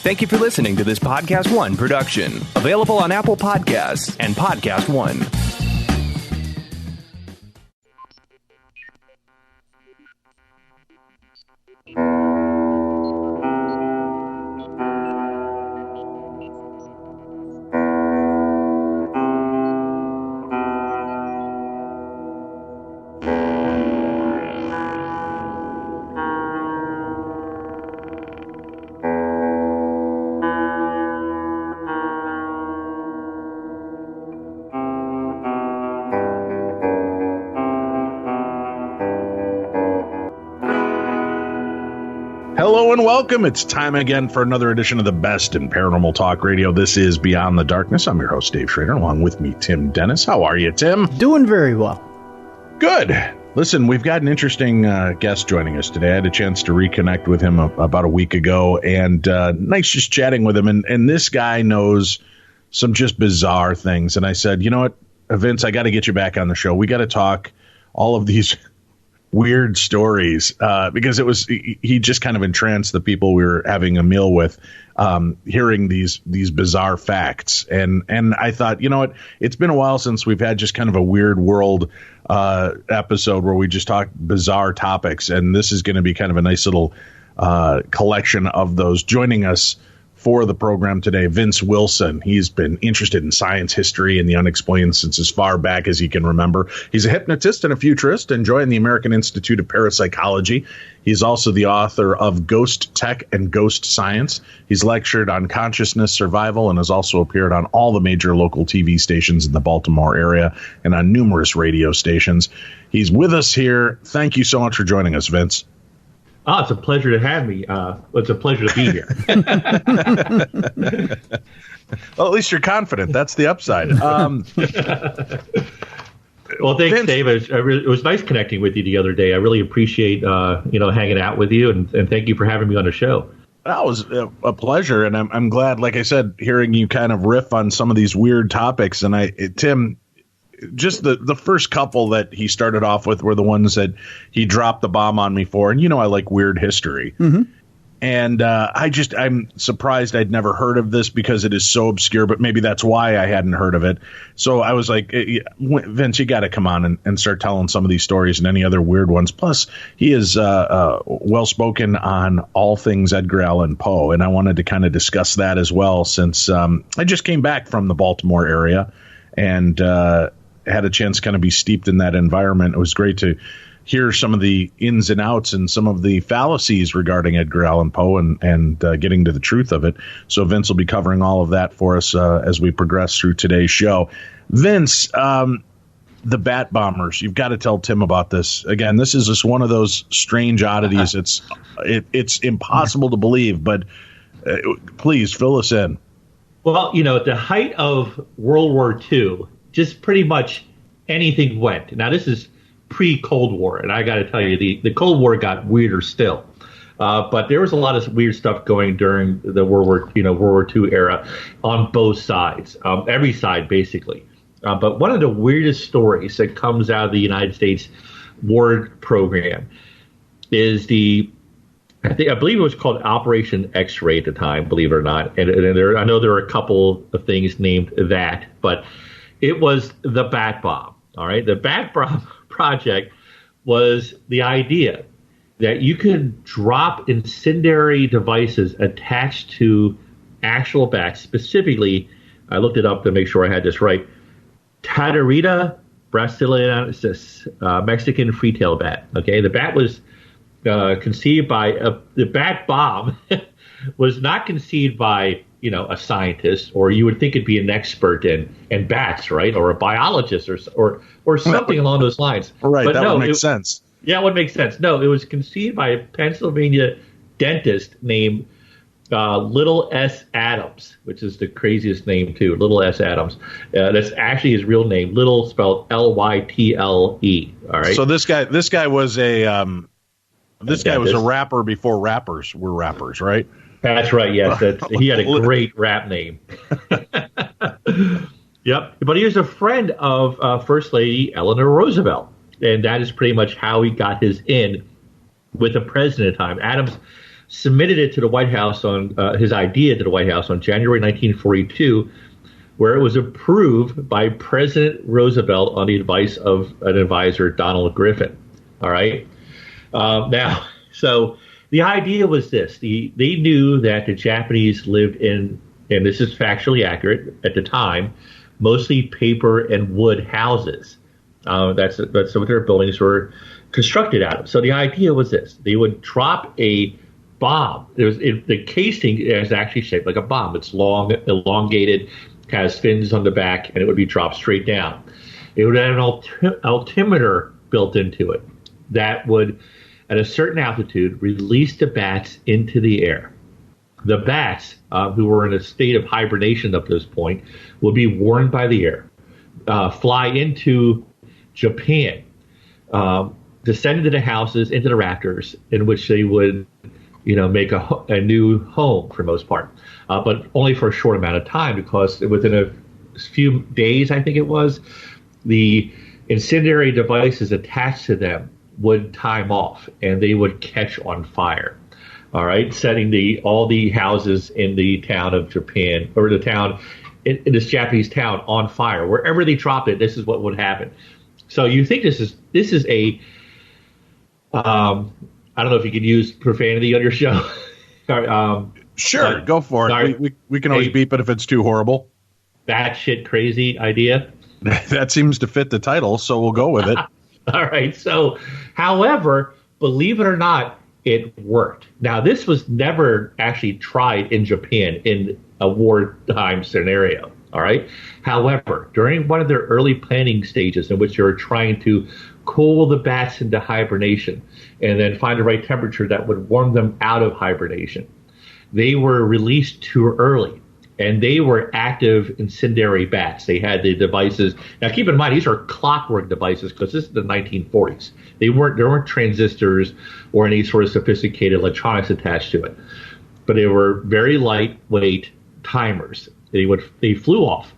Thank you for listening to this Podcast One production, available on Apple Podcasts and Podcast One. Hello and welcome. It's time again for another edition of the best in paranormal talk radio. This is Beyond the Darkness. I'm your host, Dave Schrader, along with me, Tim Dennis. How are you, Tim? Doing very well. Good. Listen, we've got an interesting guest joining us today. I had a chance to reconnect with him about a week ago, and nice just chatting with him. And this guy knows some just bizarre things. And I said, you know what, Vince, I got to get you back on the show. We got to talk all of these weird stories because he just kind of entranced the people we were having a meal with, hearing these bizarre facts. And I thought, you know what, it's been a while since we've had just kind of a weird world episode where we just talk bizarre topics. And this is going to be kind of a nice little collection of those. Joining us for the program today, Vince Wilson. He's been interested in science, history, and the unexplained since as far back as he can remember. He's a hypnotist and a futurist and joined the American Institute of Parapsychology. He's also the author of Ghost Tech and Ghost Science. He's lectured on consciousness survival and has also appeared on all the major local TV stations in the Baltimore area and on numerous radio stations. He's with us here. Thank you so much for joining us, Vince. Oh, it's a pleasure to have me. It's a pleasure to be here. Well, at least you're confident. That's the upside. Well, thanks, Vince. Dave. It was nice connecting with you the other day. I really appreciate hanging out with you, and thank you for having me on the show. That was a pleasure, and I'm glad, like I said, hearing you kind of riff on some of these weird topics. And Tim, just the first couple that he started off with were the ones that he dropped the bomb on me for. And, I like weird history. Mm-hmm. And I'm surprised I'd never heard of this because it is so obscure, but maybe that's why I hadn't heard of it. So I was like, Vince, you got to come on and start telling some of these stories and any other weird ones. Plus, he is well-spoken on all things Edgar Allan Poe. And I wanted to kind of discuss that as well, since I just came back from the Baltimore area and had a chance to kind of be steeped in that environment. It was great to hear some of the ins and outs and some of the fallacies regarding Edgar Allan Poe and getting to the truth of it. So Vince will be covering all of that for us as we progress through today's show. Vince, the Bat Bombers, you've got to tell Tim about this. Again, this is just one of those strange oddities. It's impossible to believe, but please fill us in. Well, at the height of World War II, just pretty much anything went. Now, this is pre-Cold War, and I got to tell you, the Cold War got weirder still. But there was a lot of weird stuff going during the World War II era on both sides, every side basically. But one of the weirdest stories that comes out of the United States war program is I believe it was called Operation X-Ray at the time, believe it or not. And I know there are a couple of things named that, but it was the Bat Bomb. All right. The Bat Bomb project was the idea that you could drop incendiary devices attached to actual bats. Specifically, I looked it up to make sure I had this right. Tadarita brasiliensis, Mexican free-tailed bat. Okay. The bat was conceived by the Bat Bomb was not conceived by a scientist, or you would think it'd be an expert in bats, right, or a biologist or something along those lines. Right, but that would make sense. Yeah, it would make sense. No, it was conceived by a Pennsylvania dentist named Little S. Adams, which is the craziest name too. Little S. Adams. That's actually his real name. Little spelled Lytle. All right. So this guy was a was a rapper before rappers were rappers, right? That's right. Yes, he had a great rap name. Yep. But he was a friend of First Lady Eleanor Roosevelt, and that is pretty much how he got his in with the president at the time. Adams submitted it to the White House on his idea to the White House on January 1942, where it was approved by President Roosevelt on the advice of an advisor, Donald Griffin. All right. Now, so the idea was this: they knew that the Japanese lived in, and this is factually accurate at the time, mostly paper and wood houses. That's what their buildings were constructed out of. So the idea was this: they would drop a bomb. The casing is actually shaped like a bomb. It's long, elongated, has fins on the back, and it would be dropped straight down. It would have an altimeter built into it that would, at a certain altitude, release the bats into the air. The bats, who were in a state of hibernation up to this point, would be warned by the air, fly into Japan, descend into the houses, into the rafters, in which they would, make a new home for the most part, but only for a short amount of time, because within a few days, I think it was, the incendiary devices attached to them would time off and they would catch on fire. All right, setting all the houses in the town of Japan, or the town in this Japanese town, on fire. Wherever they dropped it, this is what would happen. So you think this is a I don't know if you could use profanity on your show. Sure, go for it. We can always beep it if it's too horrible. Batshit crazy idea. That seems to fit the title, so we'll go with it. All right. So, however, believe it or not, it worked. Now, this was never actually tried in Japan in a wartime scenario. All right. However, during one of their early planning stages in which they were trying to cool the bats into hibernation and then find the right temperature that would warm them out of hibernation, they were released too early. And they were active incendiary bats. They had the devices. Now, keep in mind, these are clockwork devices because this is the 1940s. There weren't transistors or any sort of sophisticated electronics attached to it. But they were very lightweight timers. They flew off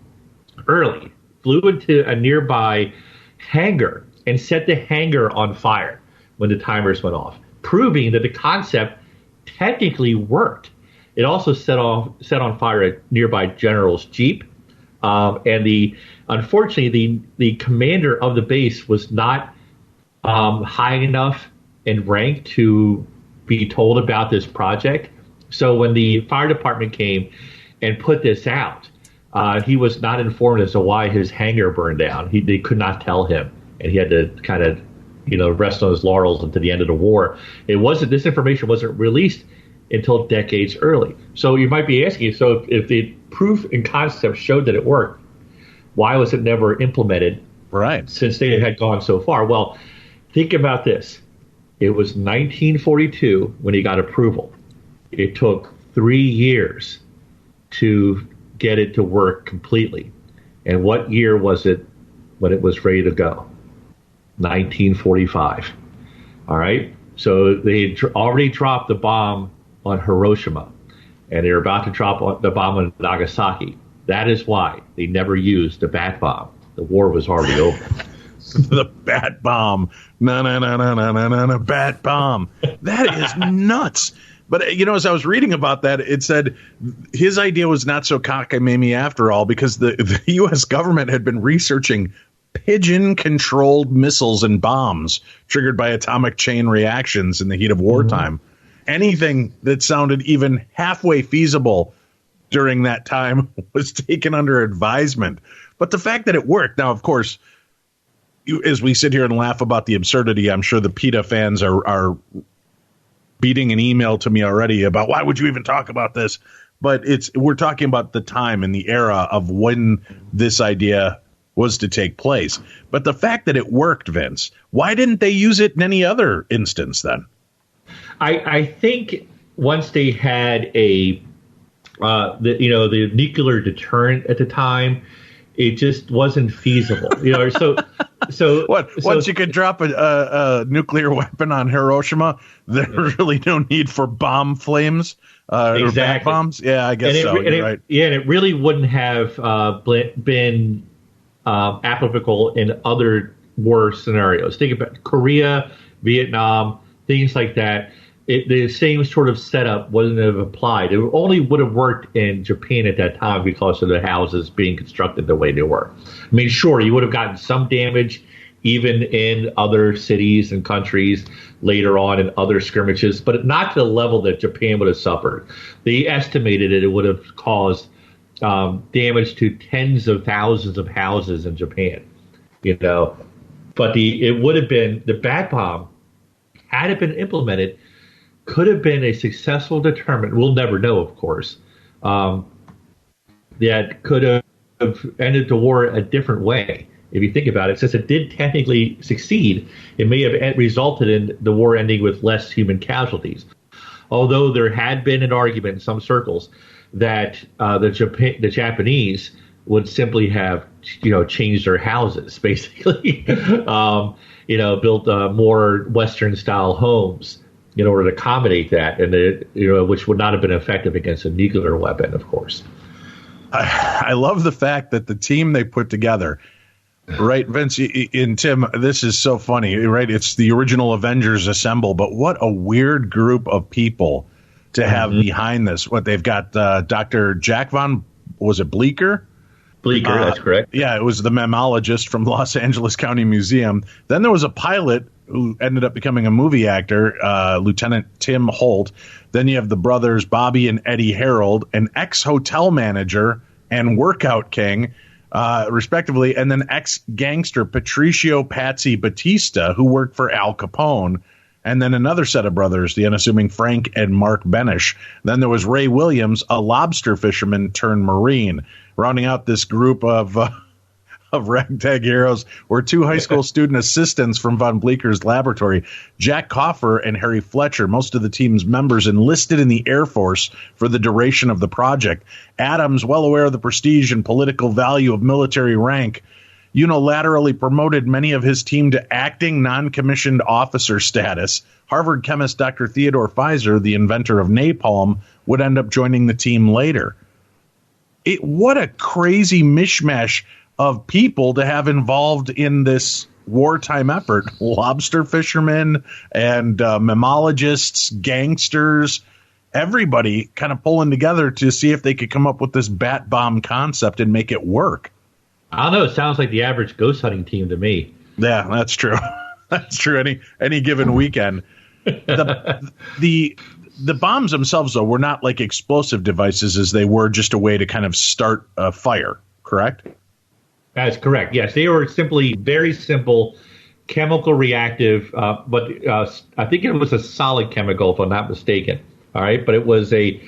early, flew into a nearby hangar, and set the hangar on fire when the timers went off, proving that the concept technically worked. It also set on fire a nearby general's jeep, and unfortunately the commander of the base was not high enough in rank to be told about this project. So when the fire department came and put this out, he was not informed as to why his hangar burned down. They could not tell him, and he had to kind of rest on his laurels until the end of the war. This information wasn't released until decades early. So you might be asking, so if the proof and concept showed that it worked, why was it never implemented? Right. Since they had gone so far? Well, think about this. It was 1942 when he got approval. It took 3 years to get it to work completely. And what year was it when it was ready to go? 1945. All right. So they had already dropped the bomb on Hiroshima, and they're about to drop the bomb on Nagasaki. That is why they never used the bat bomb. The war was already over. The bat bomb. No, bat bomb. That is nuts. But, as I was reading about that, it said his idea was not so cockamamie after all, because the U.S. government had been researching pigeon-controlled missiles and bombs triggered by atomic chain reactions in the heat of wartime. Mm-hmm. Anything that sounded even halfway feasible during that time was taken under advisement. But the fact that it worked, now, of course, as we sit here and laugh about the absurdity, I'm sure the PETA fans are beating an email to me already about why would you even talk about this? But we're talking about the time and the era of when this idea was to take place. But the fact that it worked, Vince, why didn't they use it in any other instance then? I think once they had the nuclear deterrent at the time, it just wasn't feasible. Once you could drop a nuclear weapon on Hiroshima, there's really no need for bomb flames or bat bombs. Yeah, I guess so. You're right. Yeah, and it really wouldn't have been applicable in other war scenarios. Think about Korea, Vietnam, things like that. the same sort of setup wouldn't have applied. It only would have worked in Japan at that time because of the houses being constructed the way they were. I mean, sure, you would have gotten some damage even in other cities and countries later on in other skirmishes, but not to the level that Japan would have suffered. They estimated it would have caused damage to tens of thousands of houses in Japan, But it would have been the bat bomb, had it been implemented, could have been a successful deterrent. We'll never know, of course. That could have ended the war a different way. If you think about it, since it did technically succeed, it may have resulted in the war ending with less human casualties. Although there had been an argument in some circles that the Japanese would simply have, changed their houses, basically, built more Western-style homes in order to accommodate that, and which would not have been effective against a nuclear weapon, of course. I love the fact that the team they put together. Right, Vince and Tim, this is so funny, right? It's the original Avengers assemble, but what a weird group of people to have behind this. What they've got, Dr. Jack was it Bleecker? Bleecker, that's correct. Yeah, it was the mammologist from Los Angeles County Museum. Then there was a pilot who ended up becoming a movie actor, Lieutenant Tim Holt. Then you have the brothers Bobby and Eddie Harold, an ex-hotel manager and workout king, respectively, and then ex-gangster Patricio Patsy Batista, who worked for Al Capone, and then another set of brothers, the unassuming Frank and Mark Benish. Then there was Ray Williams, a lobster fisherman turned Marine. Rounding out this group of ragtag heroes were two high school student assistants from von Bleeker's laboratory, Jack Coffer and Harry Fletcher. Most of the team's members enlisted in the Air Force for the duration of the project. Adams, well aware of the prestige and political value of military rank, unilaterally promoted many of his team to acting non-commissioned officer status. Harvard chemist Dr. Theodore Pfizer, the inventor of napalm, would end up joining the team later. What a crazy mishmash of people to have involved in this wartime effort. Lobster fishermen and mammalogists, gangsters, everybody kind of pulling together to see if they could come up with this bat bomb concept and make it work. I don't know. It sounds like the average ghost hunting team to me. Yeah, that's true. That's true. Any given weekend. The bombs themselves, though, were not like explosive devices as they were just a way to kind of start a fire, correct? That's correct. Yes, they were simply very simple, chemical reactive, but I think it was a solid chemical, if I'm not mistaken. All right, but it was a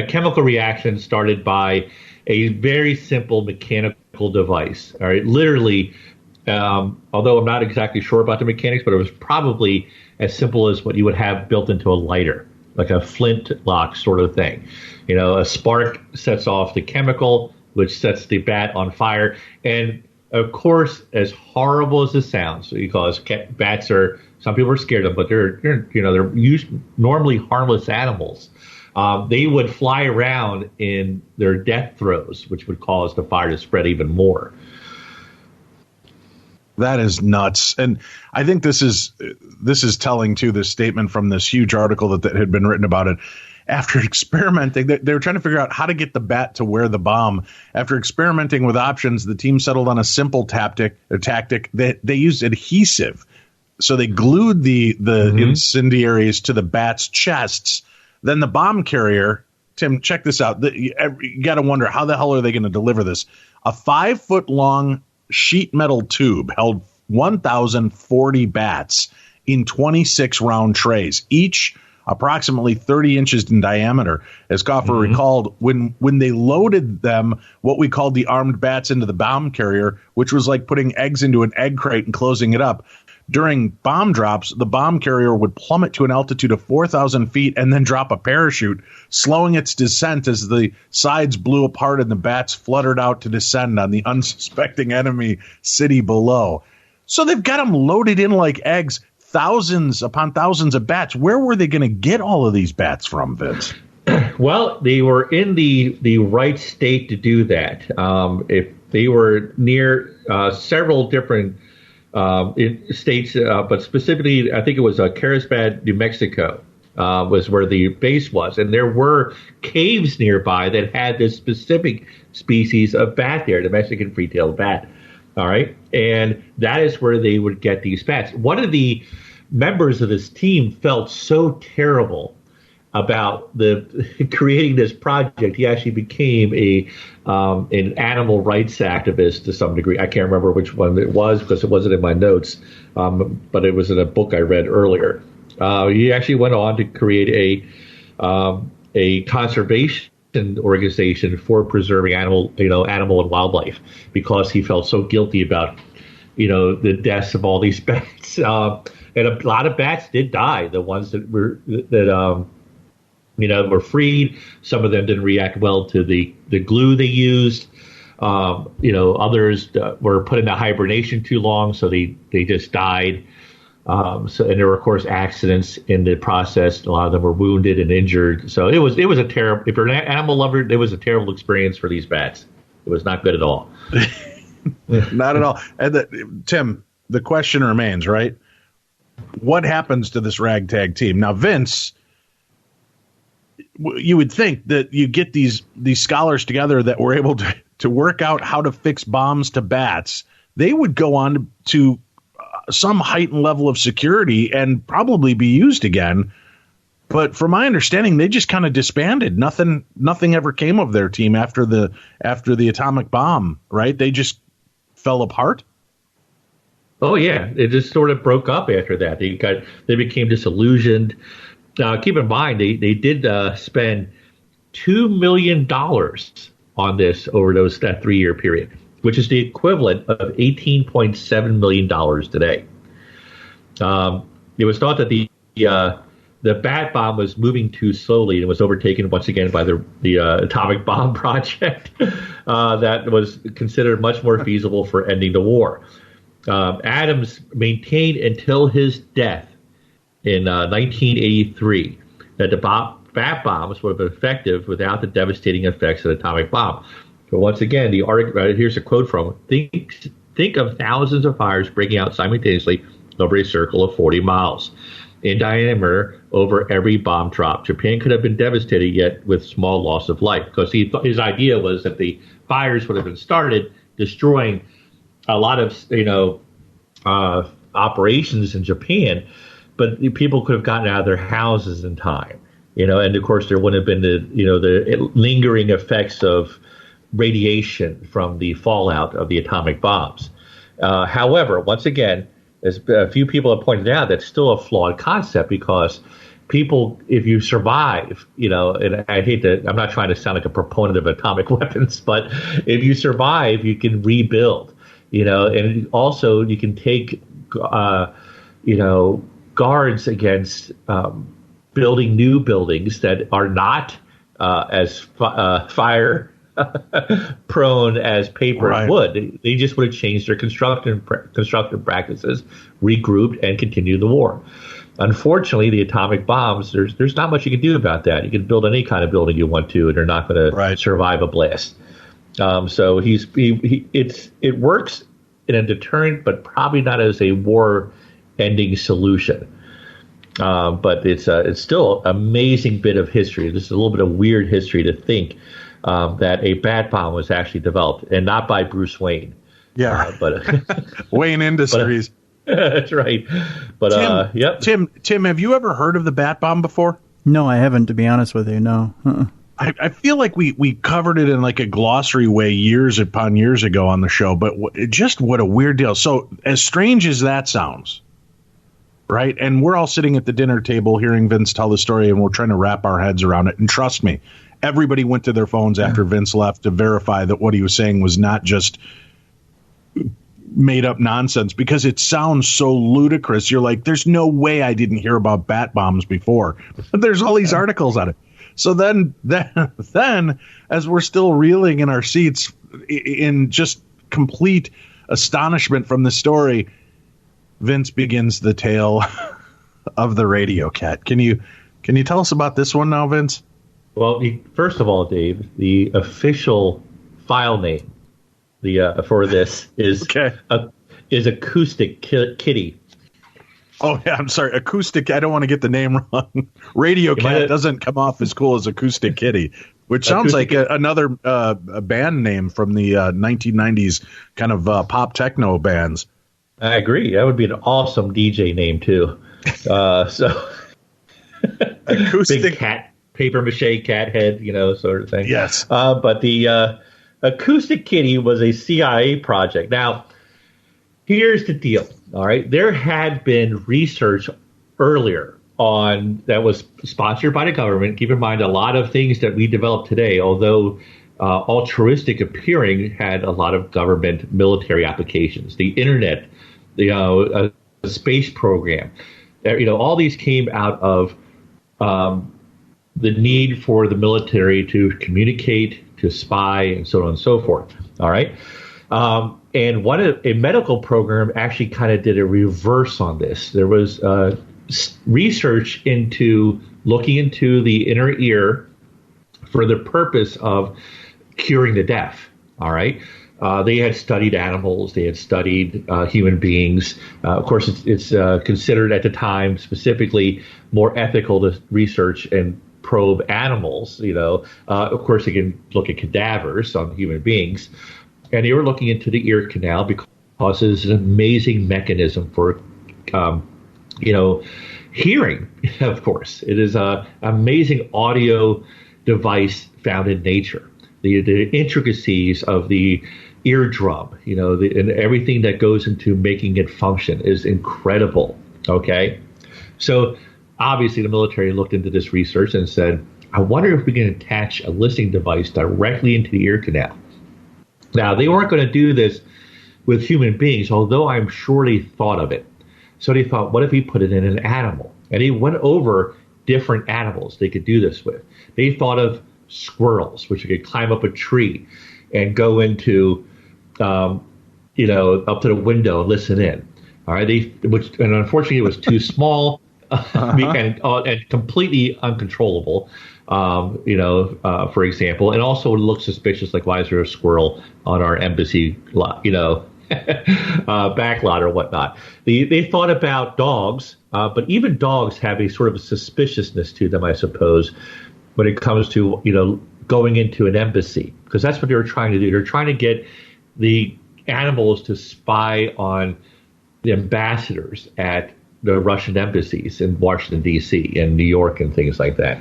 chemical reaction started by a very simple mechanical device. All right, literally, although I'm not exactly sure about the mechanics, but it was probably as simple as what you would have built into a lighter, like a flintlock sort of thing. A spark sets off the chemical, which sets the bat on fire. And of course, as horrible as this sounds, because bats are, some people are scared of them, but they're normally harmless animals. They would fly around in their death throes, which would cause the fire to spread even more. That is nuts. And I think this is telling, too, this statement from this huge article that had been written about it. After experimenting, they were trying to figure out how to get the bat to wear the bomb. After experimenting with options, the team settled on a simple tactic. They used adhesive. So they glued the incendiaries to the bats' chests. Then the bomb carrier, Tim, check this out. You got to wonder, how the hell are they going to deliver this? A 5-foot-long sheet metal tube held 1,040 bats in 26 round trays, each approximately 30 inches in diameter. As Coffer recalled, when they loaded them, what we called the armed bats, into the bomb carrier, which was like putting eggs into an egg crate and closing it up. During bomb drops, the bomb carrier would plummet to an altitude of 4,000 feet and then drop a parachute, slowing its descent as the sides blew apart and the bats fluttered out to descend on the unsuspecting enemy city below. So they've got them loaded in like eggs, thousands upon thousands of bats. Where were they going to get all of these bats from, Vince? Well, they were in the right state to do that. If they were near several different states, but specifically, I think it was Carlsbad, New Mexico. was where the base was. And there were caves nearby that had this specific species of bat there, the Mexican free-tailed bat. All right. And that is where they would get these bats. One of the members of this team felt so terrible about the creating this project. He actually became an animal rights activist to some degree. I can't remember which one it was because it wasn't in my notes, but it was in a book I read earlier. He actually went on to create a conservation organization for preserving animal and wildlife because he felt so guilty about the deaths of all these bats. And a lot of bats did die. The ones that were freed. Some of them didn't react well to the glue they used. Others were put into hibernation too long, so they just died. And there were, of course, accidents in the process. A lot of them were wounded and injured. So it was a terrible. If you're an animal lover, it was a terrible experience for these bats. It was not good at all. Not at all. And Tim, the question remains, right? What happens to this ragtag team now, Vince? You would think that you get these scholars together that were able to work out how to fix bombs to bats. They would go on to some heightened level of security and probably be used again. But from my understanding, they just kind of disbanded. Nothing ever came of their team after the atomic bomb, right? They just fell apart. Oh yeah, it just sort of broke up after that. They became disillusioned. Keep in mind, they did spend $2 million on this over that 3-year period, which is the equivalent of $18.7 million today. It was thought that the bat bomb was moving too slowly and was overtaken once again by the atomic bomb project that was considered much more feasible for ending the war. Adams maintained until his death in 1983 that the bat bombs would have been effective without the devastating effects of the atomic bomb. But once again, here's a quote from him. Think of thousands of fires breaking out simultaneously over a circle of 40 miles in diameter over every bomb drop. Japan could have been devastated, yet with small loss of life, because his idea was that the fires would have been started, destroying a lot of operations in Japan, but people could have gotten out of their houses in time, and of course there wouldn't have been the lingering effects of radiation from the fallout of the atomic bombs. However, once again, as a few people have pointed out, that's still a flawed concept because people, if you survive, and I'm not trying to sound like a proponent of atomic weapons, but if you survive, you can rebuild, and also you can take, guards against building new buildings that are not as fire prone as paper and wood. They just would have changed their construction practices, regrouped, and continued the war. Unfortunately, the atomic bombs, there's not much you can do about that. You can build any kind of building you want to, and they're not going to survive a blast. So it works in a deterrent, but probably not as a war-ending solution. But it's still an amazing bit of history. This is a little bit of weird history to think that a bat bomb was actually developed, and not by Bruce Wayne. Yeah, but Wayne Industries. That's right. But yep. Tim, have you ever heard of the bat bomb before? No, I haven't, to be honest with you. No. I feel like we covered it in like a glossary way years upon years ago on the show, but what a weird deal. So as strange as that sounds, right? And we're all sitting at the dinner table hearing Vince tell the story, and we're trying to wrap our heads around it. And trust me, everybody went to their phones after Vince left to verify that what he was saying was not just made up nonsense, because it sounds so ludicrous. You're like, there's no way I didn't hear about bat bombs before. But there's all these articles on it. So then, as we're still reeling in our seats in just complete astonishment from the story, Vince begins the tale of the Radio Cat. Can you tell us about this one now, Vince? Well, first of all, Dave, the official file name for this is Acoustic Kitty. Oh, yeah, I'm sorry. Acoustic. I don't want to get the name wrong. Radio Cat doesn't come off as cool as Acoustic Kitty, which sounds like another a band name from the 1990s kind of pop techno bands. I agree. That would be an awesome DJ name, too. So Acoustic big cat, paper mache cat head, sort of thing. Yes. But the Acoustic Kitty was a CIA project. Now, here's the deal. All right. There had been research earlier that was sponsored by the government. Keep in mind, a lot of things that we develop today, although altruistic appearing, had a lot of government military applications. The internet, a space program, all these came out of the need for the military to communicate, to spy, and so on and so forth. All right. And a medical program actually kind of did a reverse on this. There was research into looking into the inner ear for the purpose of curing the deaf. All right. They had studied animals. They had studied human beings. Of course, it's considered at the time specifically more ethical to research and probe animals. Of course, they can look at cadavers on human beings. And they were looking into the ear canal because it's an amazing mechanism for, hearing, of course. It is an amazing audio device found in nature. The intricacies of the eardrum, and everything that goes into making it function is incredible, okay? So obviously the military looked into this research and said, I wonder if we can attach a listening device directly into the ear canal. Now, they weren't going to do this with human beings, although I'm sure they thought of it. So they thought, what if we put it in an animal? And they went over different animals they could do this with. They thought of squirrels, which could climb up a tree and go into, up to the window and listen in. All right, and unfortunately it was too small and completely uncontrollable. For example, and also it looks suspicious. Like, why is there a squirrel on our embassy lot? Back lot or whatnot. They thought about dogs, but even dogs have a sort of a suspiciousness to them, I suppose, when it comes to going into an embassy, because that's what they were trying to do. They're trying to get the animals to spy on the ambassadors at the Russian embassies in Washington, D.C., and New York and things like that,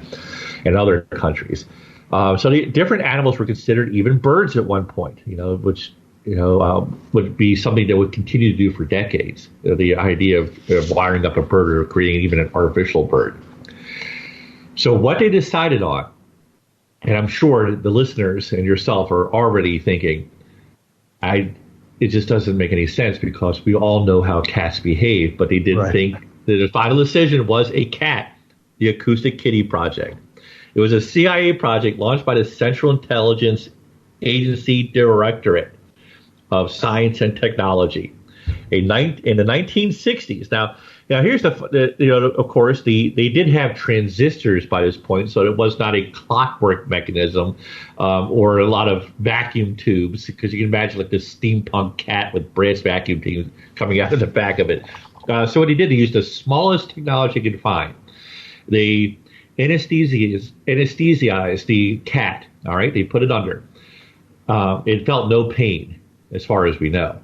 and other countries. So the different animals were considered, even birds at one point, which would be something that would continue to do for decades. The idea of wiring up a bird or creating even an artificial bird. So what they decided on, and I'm sure the listeners and yourself are already thinking, it just doesn't make any sense because we all know how cats behave, but they didn't think that the final decision was a cat, the Acoustic Kitty Project. It was a CIA project launched by the Central Intelligence Agency Directorate of Science and Technology in the 1960s. Now here's of course, they did have transistors by this point, so it was not a clockwork mechanism or a lot of vacuum tubes, because you can imagine like this steampunk cat with brass vacuum tubes coming out of the back of it. So what he did, he used the smallest technology he could find. They anesthetized the cat. All right, they put it under. It felt no pain, as far as we know.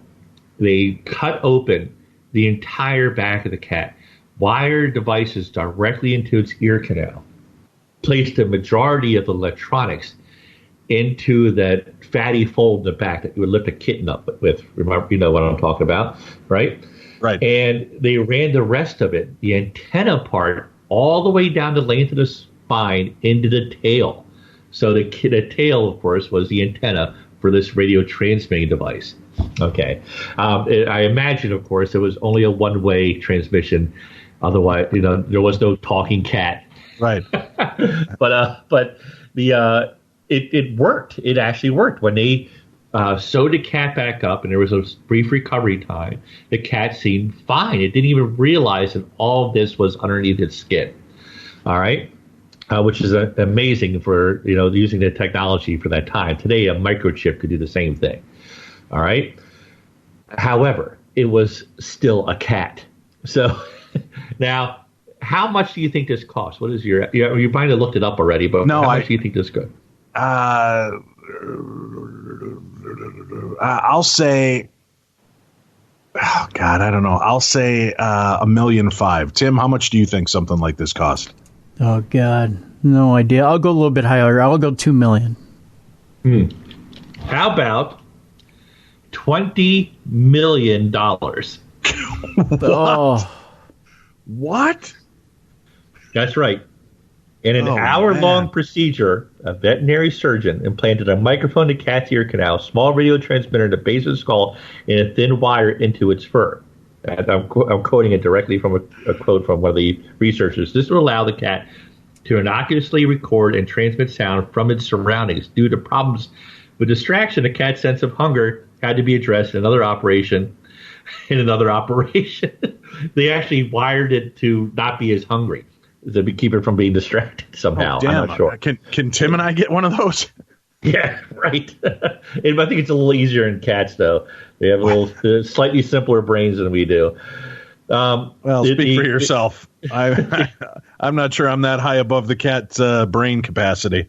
They cut open the entire back of the cat, wired devices directly into its ear canal, placed the majority of the electronics into that fatty fold in the back that you would lift a kitten up with. Remember, you know what I'm talking about, right? Right. And they ran the rest of it, the antenna part, all the way down the length of the spine into the tail. So the tail, of course, was the antenna for this radio transmitting device. Okay. I imagine, of course, it was only a one-way transmission. Otherwise, there was no talking cat. Right. But it worked. It actually worked. When they sewed the cat back up and there was a brief recovery time, the cat seemed fine. It didn't even realize that all of this was underneath its skin. All right. Which is amazing for, using the technology for that time. Today, a microchip could do the same thing. All right. However, it was still a cat. So Now, how much do you think this costs? What is you might have looked it up already, but No, how much do you think this could? I'll say, oh God, I don't know. I'll say $1.5 million. Tim, how much do you think something like this cost? Oh God, no idea. I'll go a little bit higher. I'll go $2 million. How about $20 million? Oh, what? That's right. In an hour-long procedure, a veterinary surgeon implanted a microphone to the cat's ear canal, small radio transmitter in the base of the skull, and a thin wire into its fur. And I'm quoting it directly from a quote from one of the researchers. This will allow the cat to innocuously record and transmit sound from its surroundings. Due to problems with distraction, the cat's sense of hunger had to be addressed in another operation. They actually wired it to not be as hungry, to keep it from being distracted somehow. Oh, damn. I'm not sure. Can Tim and I get one of those? Yeah, right. And I think it's a little easier in cats, though. They have a little slightly simpler brains than we do. Well, speak for yourself. I'm not sure I'm that high above the cat's brain capacity.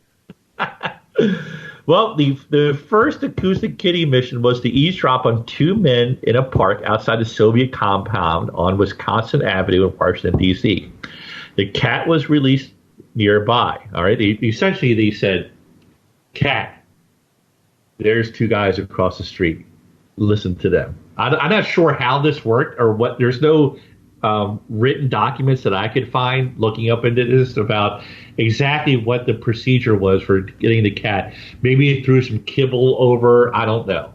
Well, the first acoustic kitty mission was to eavesdrop on two men in a park outside the Soviet compound on Wisconsin Avenue in Washington, D.C. The cat was released nearby. All right. Essentially, they said, "Cat, there's two guys across the street. Listen to them." I'm not sure how this worked or what. There's no written documents that I could find looking up into this about exactly what the procedure was for getting the cat. Maybe it threw some kibble over. I don't know.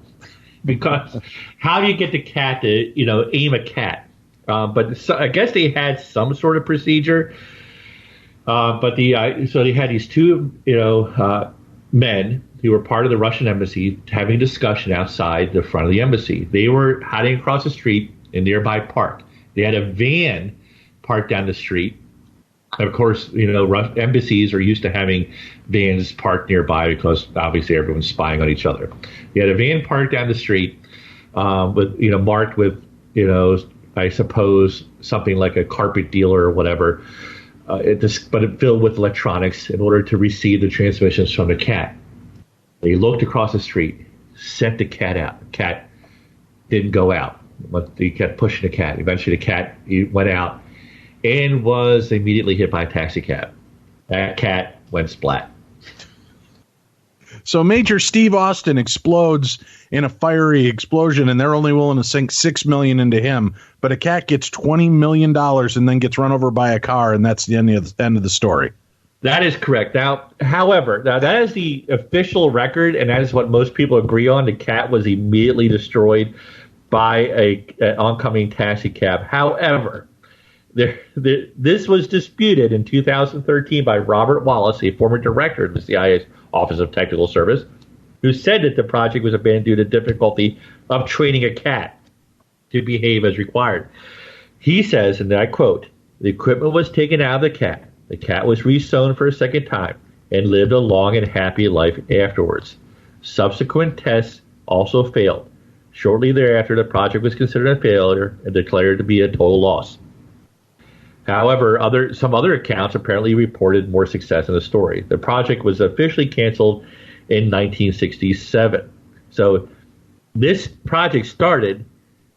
Because how do you get the cat to, aim a cat? But I guess they had some sort of procedure. So they had these two, men who were part of the Russian embassy having a discussion outside the front of the embassy. They were hiding across the street in a nearby park. They had a van parked down the street. Of course, embassies are used to having vans parked nearby because obviously everyone's spying on each other. They had a van parked down the street marked with, I suppose something like a carpet dealer or whatever. But it filled with electronics in order to receive the transmissions from the cat. They looked across the street, sent the cat out. The cat didn't go out. He kept pushing the cat. Eventually, the cat went out and was immediately hit by a taxi cab. That cat went splat. So Major Steve Austin explodes in a fiery explosion, and they're only willing to sink $6 million into him. But a cat gets $20 million and then gets run over by a car, and that's the end of the story. That is correct. However, that is the official record, and that is what most people agree on. The cat was immediately destroyed by an oncoming taxi cab. However, this was disputed in 2013 by Robert Wallace, a former director of the CIA's Office of Technical Service, who said that the project was abandoned due to difficulty of training a cat to behave as required. He says, and I quote, "The equipment was taken out of the cat. The cat was re-sewn for a second time and lived a long and happy life afterwards. Subsequent tests also failed. Shortly thereafter, the project was considered a failure and declared to be a total loss." However, some other accounts apparently reported more success in the story. The project was officially canceled in 1967. So this project started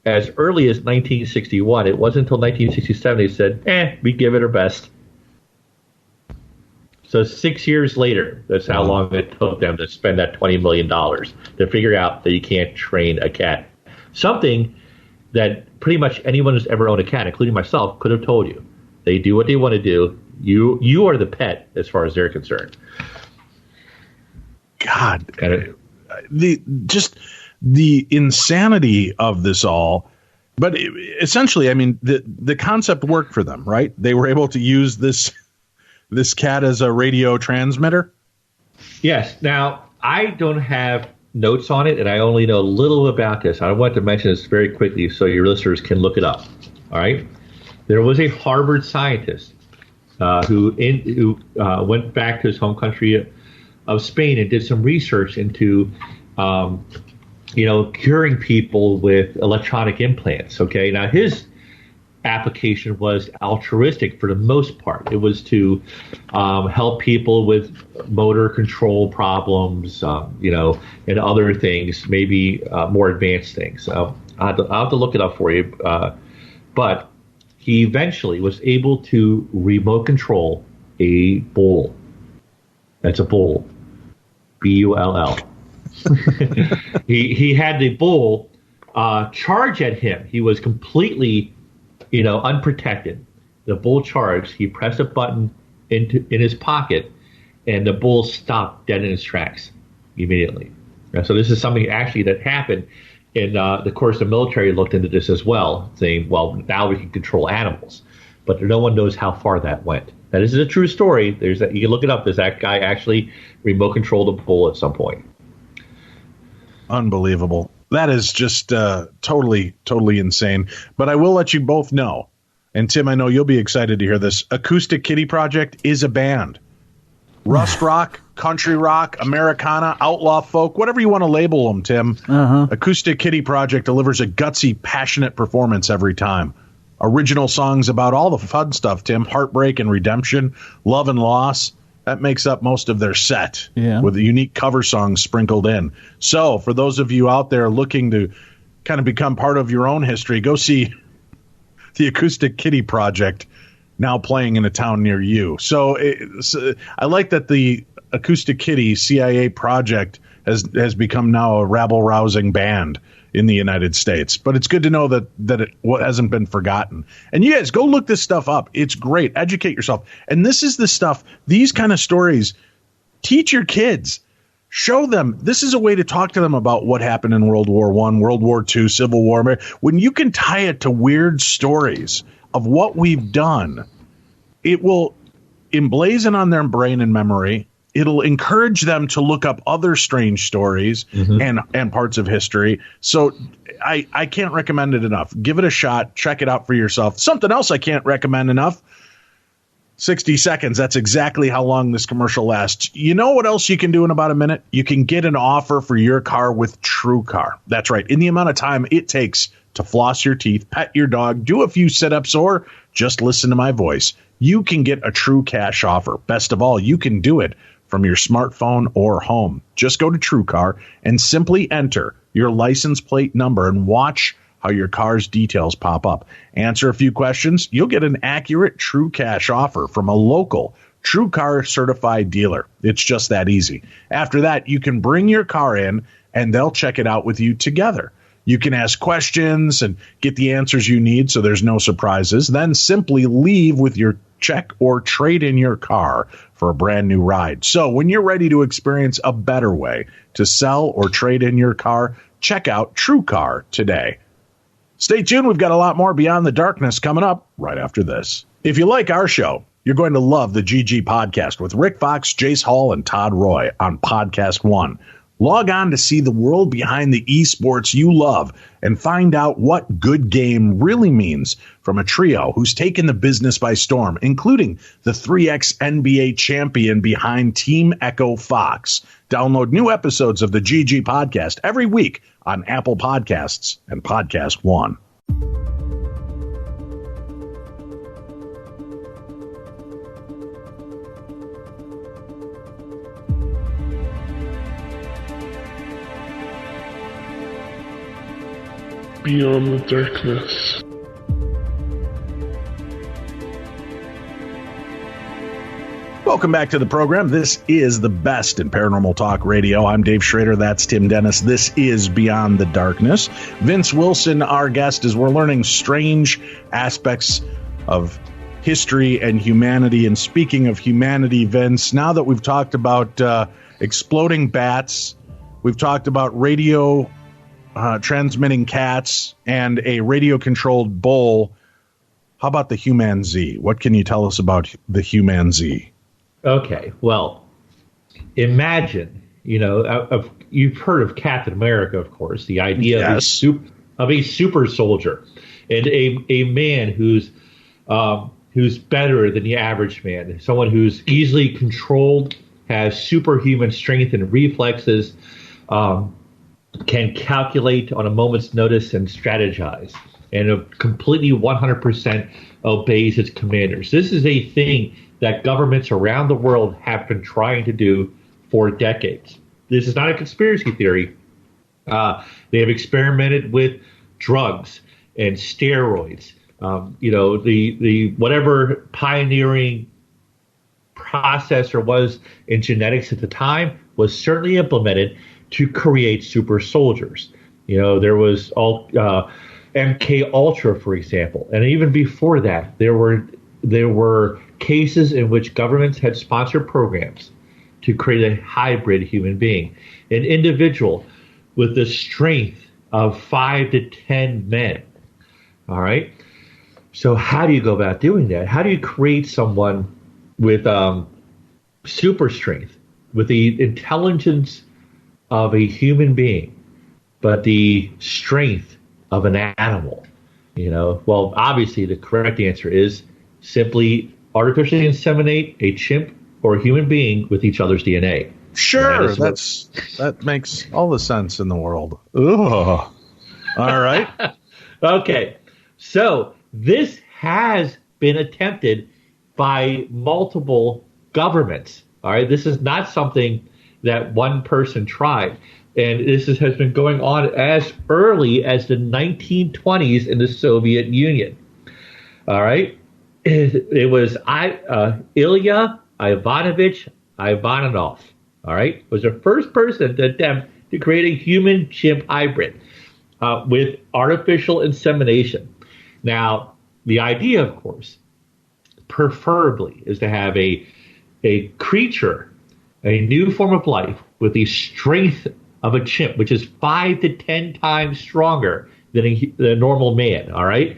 as early as 1961. It wasn't until 1967 they said, we give it our best. So 6 years later, that's how long it took them to spend that $20 million to figure out that you can't train a cat. Something that pretty much anyone who's ever owned a cat, including myself, could have told you. They do what they want to do. You are the pet as far as they're concerned. God, the insanity of this all. But essentially, I mean, the concept worked for them, right? They were able to use this cat as a radio transmitter? Yes. Now, I don't have notes on it, and I only know a little about this. I want to mention this very quickly so your listeners can look it up. All right? There was a Harvard scientist who went back to his home country of Spain and did some research into, curing people with electronic implants. Okay? Now, his application was altruistic for the most part. It was to help people with motor control problems, and other things, maybe more advanced things. I'll have to look it up for you. But he eventually was able to remote control a bull. That's a bull. Bull. He had the bull charge at him. He was completely, unprotected. The bull charged. He pressed a button in his pocket, and the bull stopped dead in his tracks immediately. So this is something actually that happened. And of course, the military looked into this as well, saying, well, now we can control animals. But no one knows how far that went. Now, this is a true story. You can look it up. That guy actually remote controlled a bull at some point. Unbelievable. That is just totally insane. But I will let you both know, and Tim, I know you'll be excited to hear this. Acoustic Kitty Project is a band. Rust rock, country rock, Americana, outlaw folk, whatever you want to label them, Tim. Acoustic Kitty Project delivers a gutsy, passionate performance every time. Original songs about all the fun stuff, Tim. Heartbreak and redemption, love and loss. That makes up most of their set, with unique cover songs sprinkled in. So for those of you out there looking to kind of become part of your own history, go see the Acoustic Kitty Project now playing in a town near you. So I like that the Acoustic Kitty CIA project has become now a rabble-rousing band in the United States. But it's good to know that it hasn't been forgotten. And you guys, go look this stuff up. It's great. Educate yourself. And this is the stuff, these kind of stories, teach your kids. Show them. This is a way to talk to them about what happened in World War I, World War II, Civil War. When you can tie it to weird stories of what we've done, it will emblazon on their brain and memory. It'll encourage them to look up other strange stories and parts of history. So I can't recommend it enough. Give it a shot. Check it out for yourself. Something else I can't recommend enough. 60 seconds. That's exactly how long this commercial lasts. You know what else you can do in about a minute? You can get an offer for your car with TrueCar. That's right. In the amount of time it takes to floss your teeth, pet your dog, do a few sit-ups, or just listen to my voice, you can get a true cash offer. Best of all, you can do it from your smartphone or home. Just go to TrueCar and simply enter your license plate number and watch how your car's details pop up. Answer a few questions. You'll get an accurate true cash offer from a local TrueCar certified dealer. It's just that easy. After that, you can bring your car in and they'll check it out with you together. You can ask questions and get the answers you need so there's no surprises. Then simply leave with your check or trade in your car for a brand new ride. So when you're ready to experience a better way to sell or trade in your car, check out TrueCar today. Stay tuned. We've got a lot more Beyond the Darkness coming up right after this. If you like our show, you're going to love the GG Podcast with Rick Fox, Jace Hall, and Todd Roy on Podcast One. Log on to see the world behind the esports you love and find out what good game really means from a trio who's taken the business by storm, including the 3X NBA champion behind Team Echo Fox. Download new episodes of the GG Podcast every week on Apple Podcasts and Podcast One. Beyond the Darkness. Welcome back to the program. This is the best in paranormal talk radio. I'm Dave Schrader. That's Tim Dennis. This is Beyond the Darkness. Vince Wilson, our guest, as we're learning strange aspects of history and humanity. And speaking of humanity, Vince, now that we've talked about exploding bats, we've talked about radio transmitting cats and a radio-controlled bull, how about the Humanzee? What can you tell us about the Humanzee? Okay, well, imagine, you've heard of Captain America, of course, the idea yes. of a super soldier and a man who's better than the average man, someone who's easily controlled, has superhuman strength and reflexes, can calculate on a moment's notice and strategize. and completely 100% obeys its commanders. This is a thing that governments around the world have been trying to do for decades. This is not a conspiracy theory. They have experimented with drugs and steroids. The whatever pioneering process there was in genetics at the time was certainly implemented to create super soldiers. There was all MK Ultra, for example, and even before that, there were cases in which governments had sponsored programs to create a hybrid human being, an individual with the strength of 5 to 10 men. All right. So how do you go about doing that? How do you create someone with super strength, with the intelligence of a human being, but the strength of an animal? Well, obviously the correct answer is simply artificially inseminate a chimp or a human being with each other's DNA. Sure, that makes all the sense in the world. Ugh. All right. Okay, so this has been attempted by multiple governments. All right, this is not something that one person tried. And this has been going on as early as the 1920s in the Soviet Union. All right. It was Ilya Ivanovich Ivanov. All right. Was the first person to attempt to create a human chimp hybrid with artificial insemination. Now, the idea, of course, preferably is to have a creature, a new form of life with the strength of a chimp, which is 5 to 10 times stronger than a normal man. All right.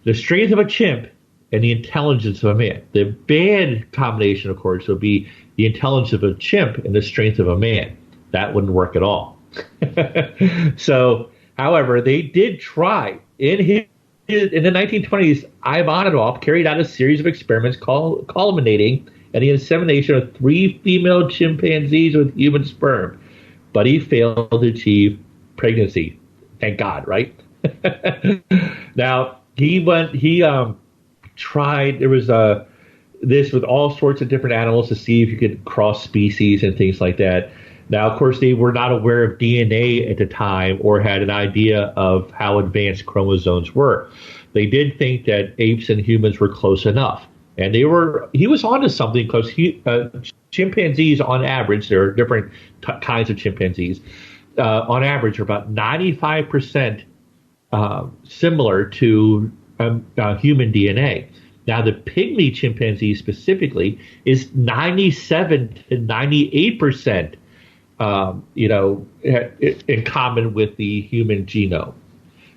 The strength of a chimp and the intelligence of a man. The bad combination, of course, would be the intelligence of a chimp and the strength of a man. That wouldn't work at all. So, however, they did try. In the 1920s, Ivanov carried out a series of experiments culminating in the insemination of 3 female chimpanzees with human sperm. But he failed to achieve pregnancy. Thank God, right? Now, he tried, there was this with all sorts of different animals to see if you could cross species and things like that. Now, of course, they were not aware of DNA at the time or had an idea of how advanced chromosomes were. They did think that apes and humans were close enough. And he was onto something because chimpanzees, on average, there are different kinds of chimpanzees, on average are about 95% similar to human DNA. Now, the pygmy chimpanzee specifically is 97 to 98%, in common with the human genome.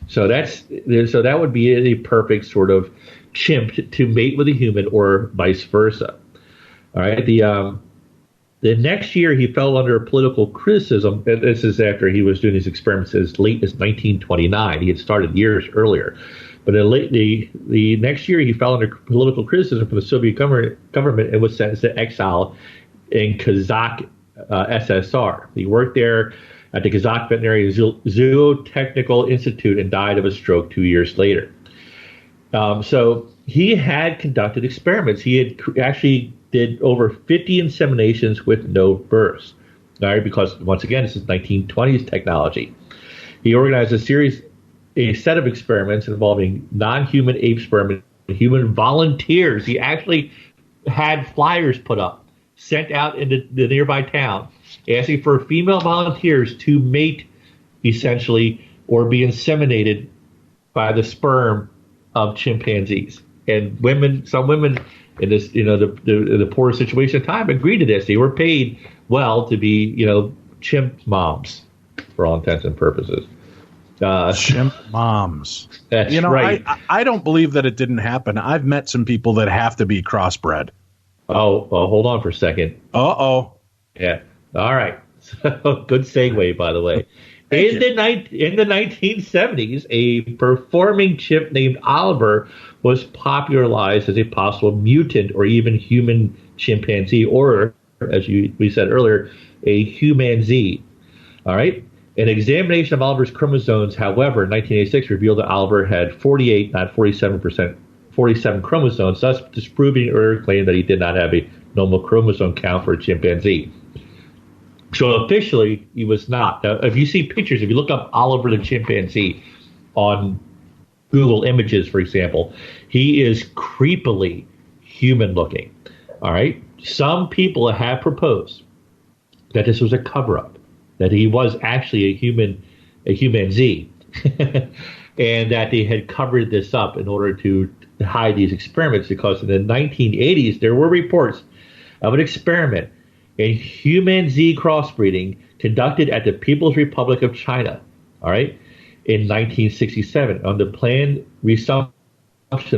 So that would be a perfect sort of chimp to mate with a human, or vice versa. All right. The next year he fell under political criticism. And this is after he was doing these experiments as late as 1929. He had started years earlier. But the next year he fell under political criticism from the Soviet government and was sentenced to exile in Kazakh SSR. He worked there at the Kazakh Veterinary Zootechnical Institute and died of a stroke 2 years later. So he had conducted experiments. He had actually did over 50 inseminations with no births. All right, because once again, this is 1920s technology. He organized a set of experiments involving non-human ape sperm and human volunteers. He actually had flyers put up, sent out into the nearby town, asking for female volunteers to mate, essentially, or be inseminated by the sperm of chimpanzees. And some women in this, the poor situation at the time agreed to this. They were paid well to be, chimp moms, for all intents and purposes. Chimp moms. That's right. I don't believe that it didn't happen. I've met some people that have to be crossbred. Oh, well, hold on for a second. Uh-oh. Yeah. All right. So, good segue, by the way. In the 1970s, a performing chimp named Oliver was popularized as a possible mutant or even human chimpanzee, or, as we said earlier, a Humanzee. All right. An examination of Oliver's chromosomes, however, in 1986 revealed that Oliver had 48, not 47 chromosomes, thus disproving earlier claim that he did not have a normal chromosome count for a chimpanzee. So officially, he was not. Now, if you see pictures, if you look up Oliver the chimpanzee on Google Images, for example, he is creepily human-looking. All right? Some people have proposed that this was a cover-up, that he was actually a Humanzee, and that they had covered this up in order to hide these experiments, because in the 1980s there were reports of an experiment in Humanzee crossbreeding conducted at the People's Republic of China, all right, in 1967 on the planned resumption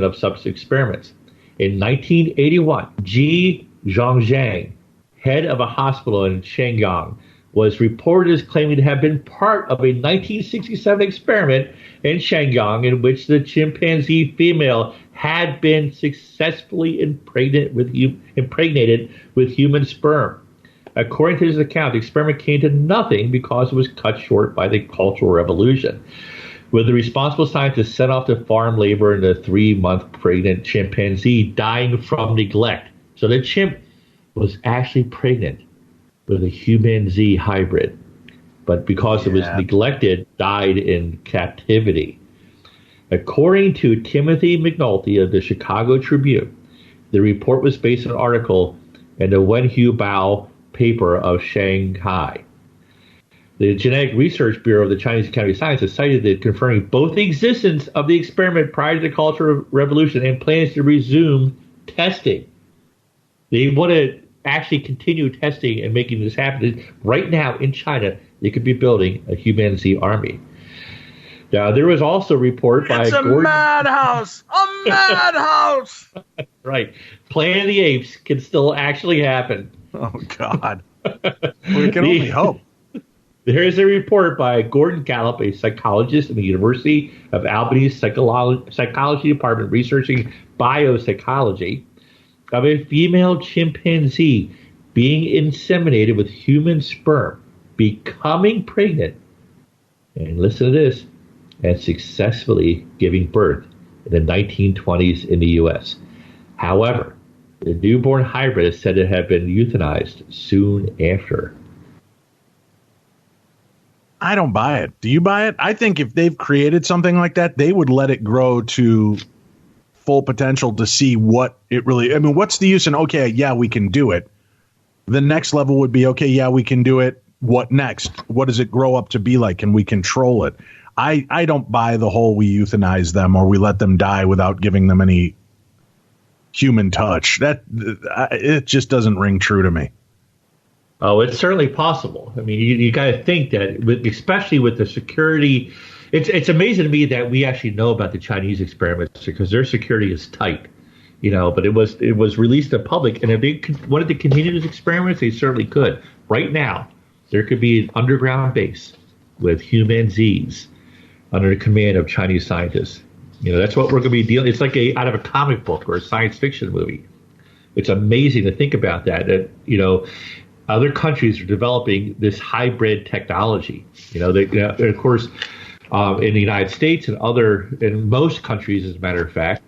of such experiments. In 1981, Ji Zhongzhang, head of a hospital in Shenyang, was reported as claiming to have been part of a 1967 experiment in Shenyang in which the chimpanzee female had been successfully impregnated with human sperm. According to his account, the experiment came to nothing because it was cut short by the Cultural Revolution, with the responsible scientists sent off to farm labor and the 3-month pregnant chimpanzee dying from neglect. So the chimp was actually pregnant with a Humanzee hybrid, but because it was neglected, died in captivity. According to Timothy McNulty of the Chicago Tribune, the report was based on an article in the Wenhui Bao paper of Shanghai. The Genetic Research Bureau of the Chinese Academy of Sciences cited it, confirming both the existence of the experiment prior to the Cultural Revolution and plans to resume testing. They want to actually continue testing and making this happen. Right now in China, they could be building a Humanzee army. Now, there was also a report by Gordon... madhouse! A madhouse! Right. Planet of the Apes can still actually happen. Oh, God. We can only hope. There is a report by Gordon Gallup, a psychologist in the University of Albany's psychology department researching biopsychology, of a female chimpanzee being inseminated with human sperm, becoming pregnant, and listen to this, and successfully giving birth in the 1920s in the U.S. However, the newborn hybrid is said to have been euthanized soon after. I don't buy it. Do you buy it? I think if they've created something like that, they would let it grow to full potential to see what it really, I mean, what's the use in, okay, yeah, we can do it. The next level would be, okay, yeah, we can do it. What next? What does it grow up to be like? Can we control it? I don't buy the whole we euthanize them or we let them die without giving them any human touch. It just doesn't ring true to me. Oh, it's certainly possible. I mean, you got to think that, especially with the security, it's amazing to me that we actually know about the Chinese experiments because their security is tight, But it was released to the public, and if they wanted to continue these experiments, they certainly could. Right now, there could be an underground base with Humanzees under the command of Chinese scientists. That's what we're going to be dealing. It's like out of a comic book or a science fiction movie. It's amazing to think about that. Other countries are developing this hybrid technology. Of course, in the United States and in most countries, as a matter of fact,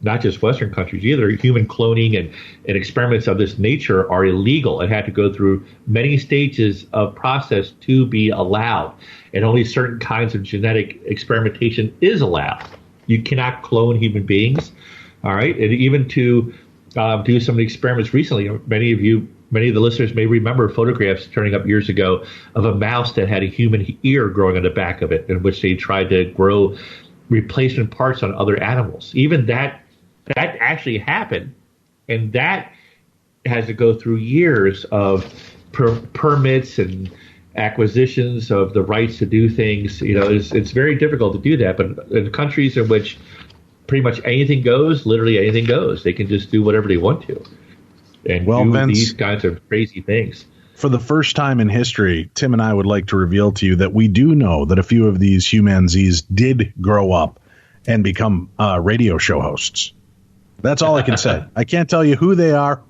not just Western countries either, human cloning and experiments of this nature are illegal. It had to go through many stages of process to be allowed, and only certain kinds of genetic experimentation is allowed. You cannot clone human beings, all right? And even to do some of the experiments recently, many of the listeners may remember photographs turning up years ago of a mouse that had a human ear growing on the back of it, in which they tried to grow replacement parts on other animals. Even that actually happened, and that has to go through years of permits and acquisitions of the rights to do things. It's very difficult to do that, but in countries in which pretty much anything goes, literally anything goes, they can just do whatever they want to and do Vince, these kinds of crazy things. For the first time in history, Tim and I would like to reveal to you that we do know that a few of these Humanzees did grow up and become radio show hosts. That's all I can say. I can't tell you who they are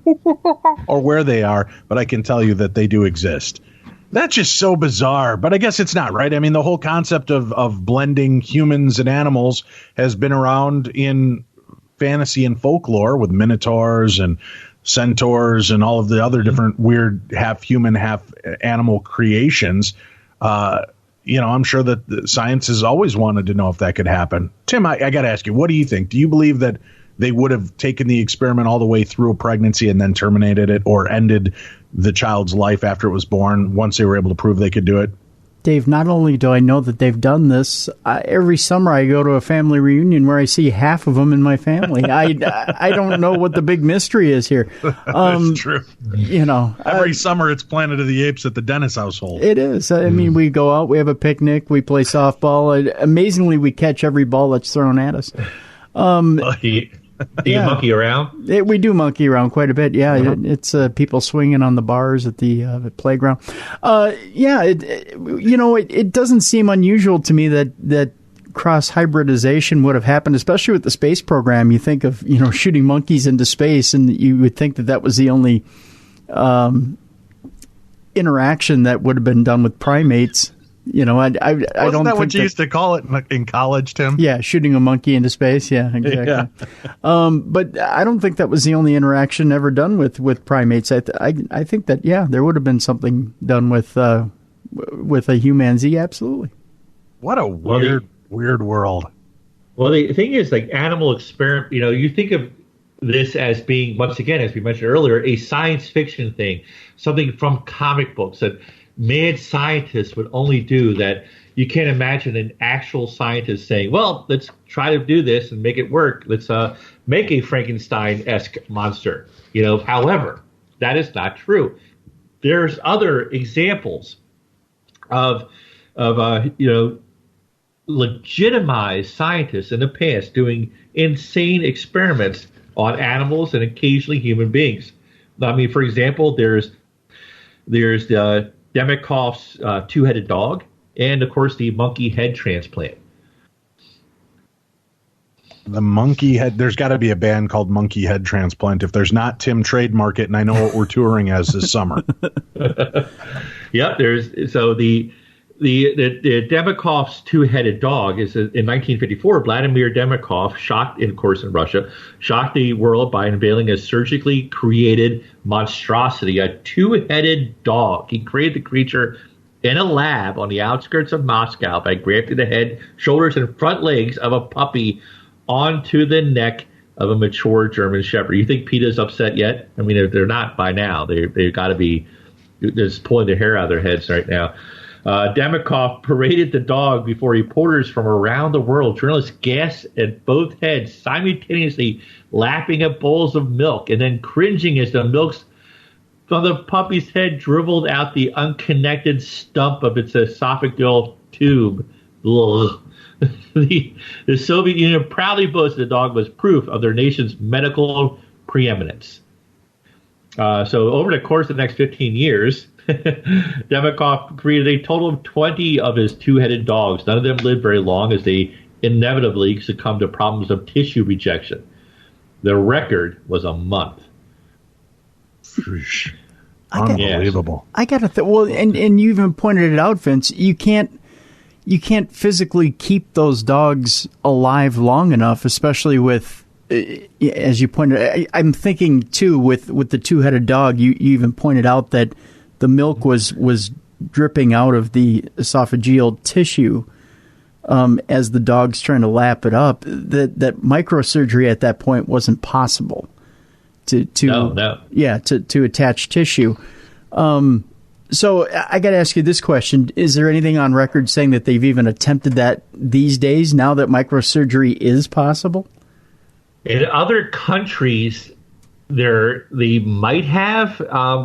or where they are, but I can tell you that they do exist. That's just so bizarre, but I guess it's not, right? I mean, the whole concept of blending humans and animals has been around in fantasy and folklore with minotaurs and centaurs and all of the other different weird half human, half animal creations. I'm sure that the science has always wanted to know if that could happen. Tim, I got to ask you, what do you think? Do you believe that they would have taken the experiment all the way through a pregnancy and then terminated it or ended the child's life after it was born once they were able to prove they could do it? Dave, not only do I know that they've done this, every summer I go to a family reunion where I see half of them in my family. I don't know what the big mystery is here. That's true. Every summer it's Planet of the Apes at the Dennis household. It is. I mean, we go out, we have a picnic, we play softball. Amazingly, we catch every ball that's thrown at us. Do you monkey around? We do monkey around quite a bit. Yeah, it's people swinging on the bars at the playground. It doesn't seem unusual to me that cross hybridization would have happened, especially with the space program. You think of shooting monkeys into space, and you would think that was the only interaction that would have been done with primates. I don't think what you used to call it in college, Tim? Yeah, shooting a monkey into space. Yeah, exactly. Yeah. But I don't think that was the only interaction ever done with primates. I think that there would have been something done with a Humanzee. Absolutely. What a weird world. Well, the thing is, like animal experiment. You think of this as being, once again, as we mentioned earlier, a science fiction thing, something from comic books that mad scientists would only do. That you can't imagine an actual scientist saying, well, let's try to do this and make it work. Let's make a Frankenstein-esque monster. However, that is not true. There's other examples of legitimized scientists in the past doing insane experiments on animals and occasionally human beings. I mean, for example, there's the Demikoff's two-headed dog, and of course the monkey head transplant. The monkey head. There's got to be a band called Monkey Head Transplant. If there's not, Tim, trademark it, and I know what we're touring as this summer. Yep. The Demikoff's two-headed dog is in 1954. Vladimir Demikov in Russia, shocked the world by unveiling a surgically created monstrosity, a two-headed dog. He created the creature in a lab on the outskirts of Moscow by grafting the head, shoulders, and front legs of a puppy onto the neck of a mature German Shepherd. You think PETA's upset yet? I mean, they're not by now. They've got to be just pulling their hair out of their heads right now. Demikoff paraded the dog before reporters from around the world. Journalists gasped at both heads, simultaneously lapping at bowls of milk and then cringing as the milk from the puppy's head dribbled out the unconnected stump of its esophageal tube. The Soviet Union proudly boasted the dog was proof of their nation's medical preeminence. So over the course of the next 15 years, Demikoff created a total of 20 of his two-headed dogs. None of them lived very long as they inevitably succumbed to problems of tissue rejection. The record was a month. Unbelievable. I got to and you even pointed it out, Vince. You can't physically keep those dogs alive long enough, especially with, as you pointed. I'm thinking too with the two-headed dog. You even pointed out that the milk was dripping out of the esophageal tissue as the dog's trying to lap it up. That microsurgery at that point wasn't possible to attach tissue. So I got to ask you this question. Is there anything on record saying that they've even attempted that these days now that microsurgery is possible? In other countries, they might have.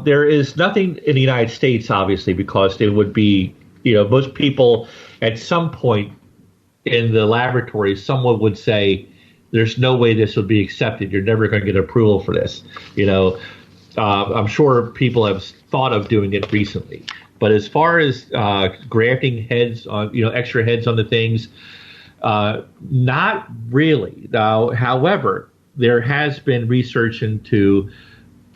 There is nothing in the United States, obviously, because it would be, most people at some point in the laboratory, someone would say, there's no way this would be accepted. You're never going to get approval for this. I'm sure people have thought of doing it recently. But as far as grafting heads on, extra heads on the things, not really. Now, however, there has been research into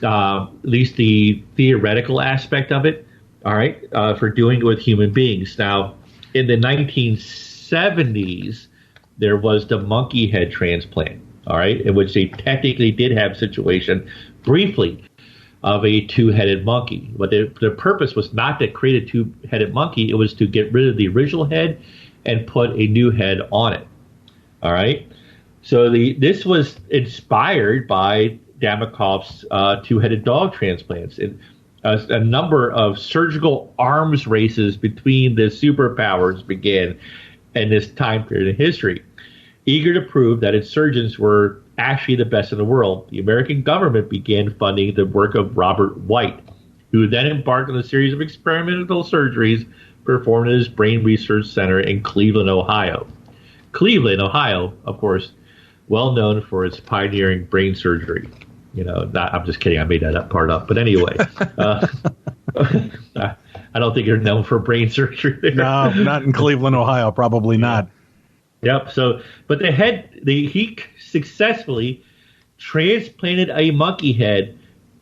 at least the theoretical aspect of it. all right, for doing it with human beings. Now, in the 1970s, there was the monkey head transplant, all right, in which they technically did have a situation briefly of a two-headed monkey. But the purpose was not to create a two-headed monkey. It was to get rid of the original head and put a new head on it, all right? So this was inspired by Damakov's two-headed dog transplants. And a number of surgical arms races between the superpowers began in this time period in history. Eager to prove that its surgeons were actually the best in the world, the American government began funding the work of Robert White, who then embarked on a series of experimental surgeries performed at his Brain Research Center in Cleveland, Ohio. Cleveland, Ohio, of course, well known for its pioneering brain surgery. I'm just kidding. I made that part up. But anyway, I don't think they're known for brain surgery there. No, not in Cleveland, Ohio. Probably not. Yep. So, but he successfully transplanted a monkey head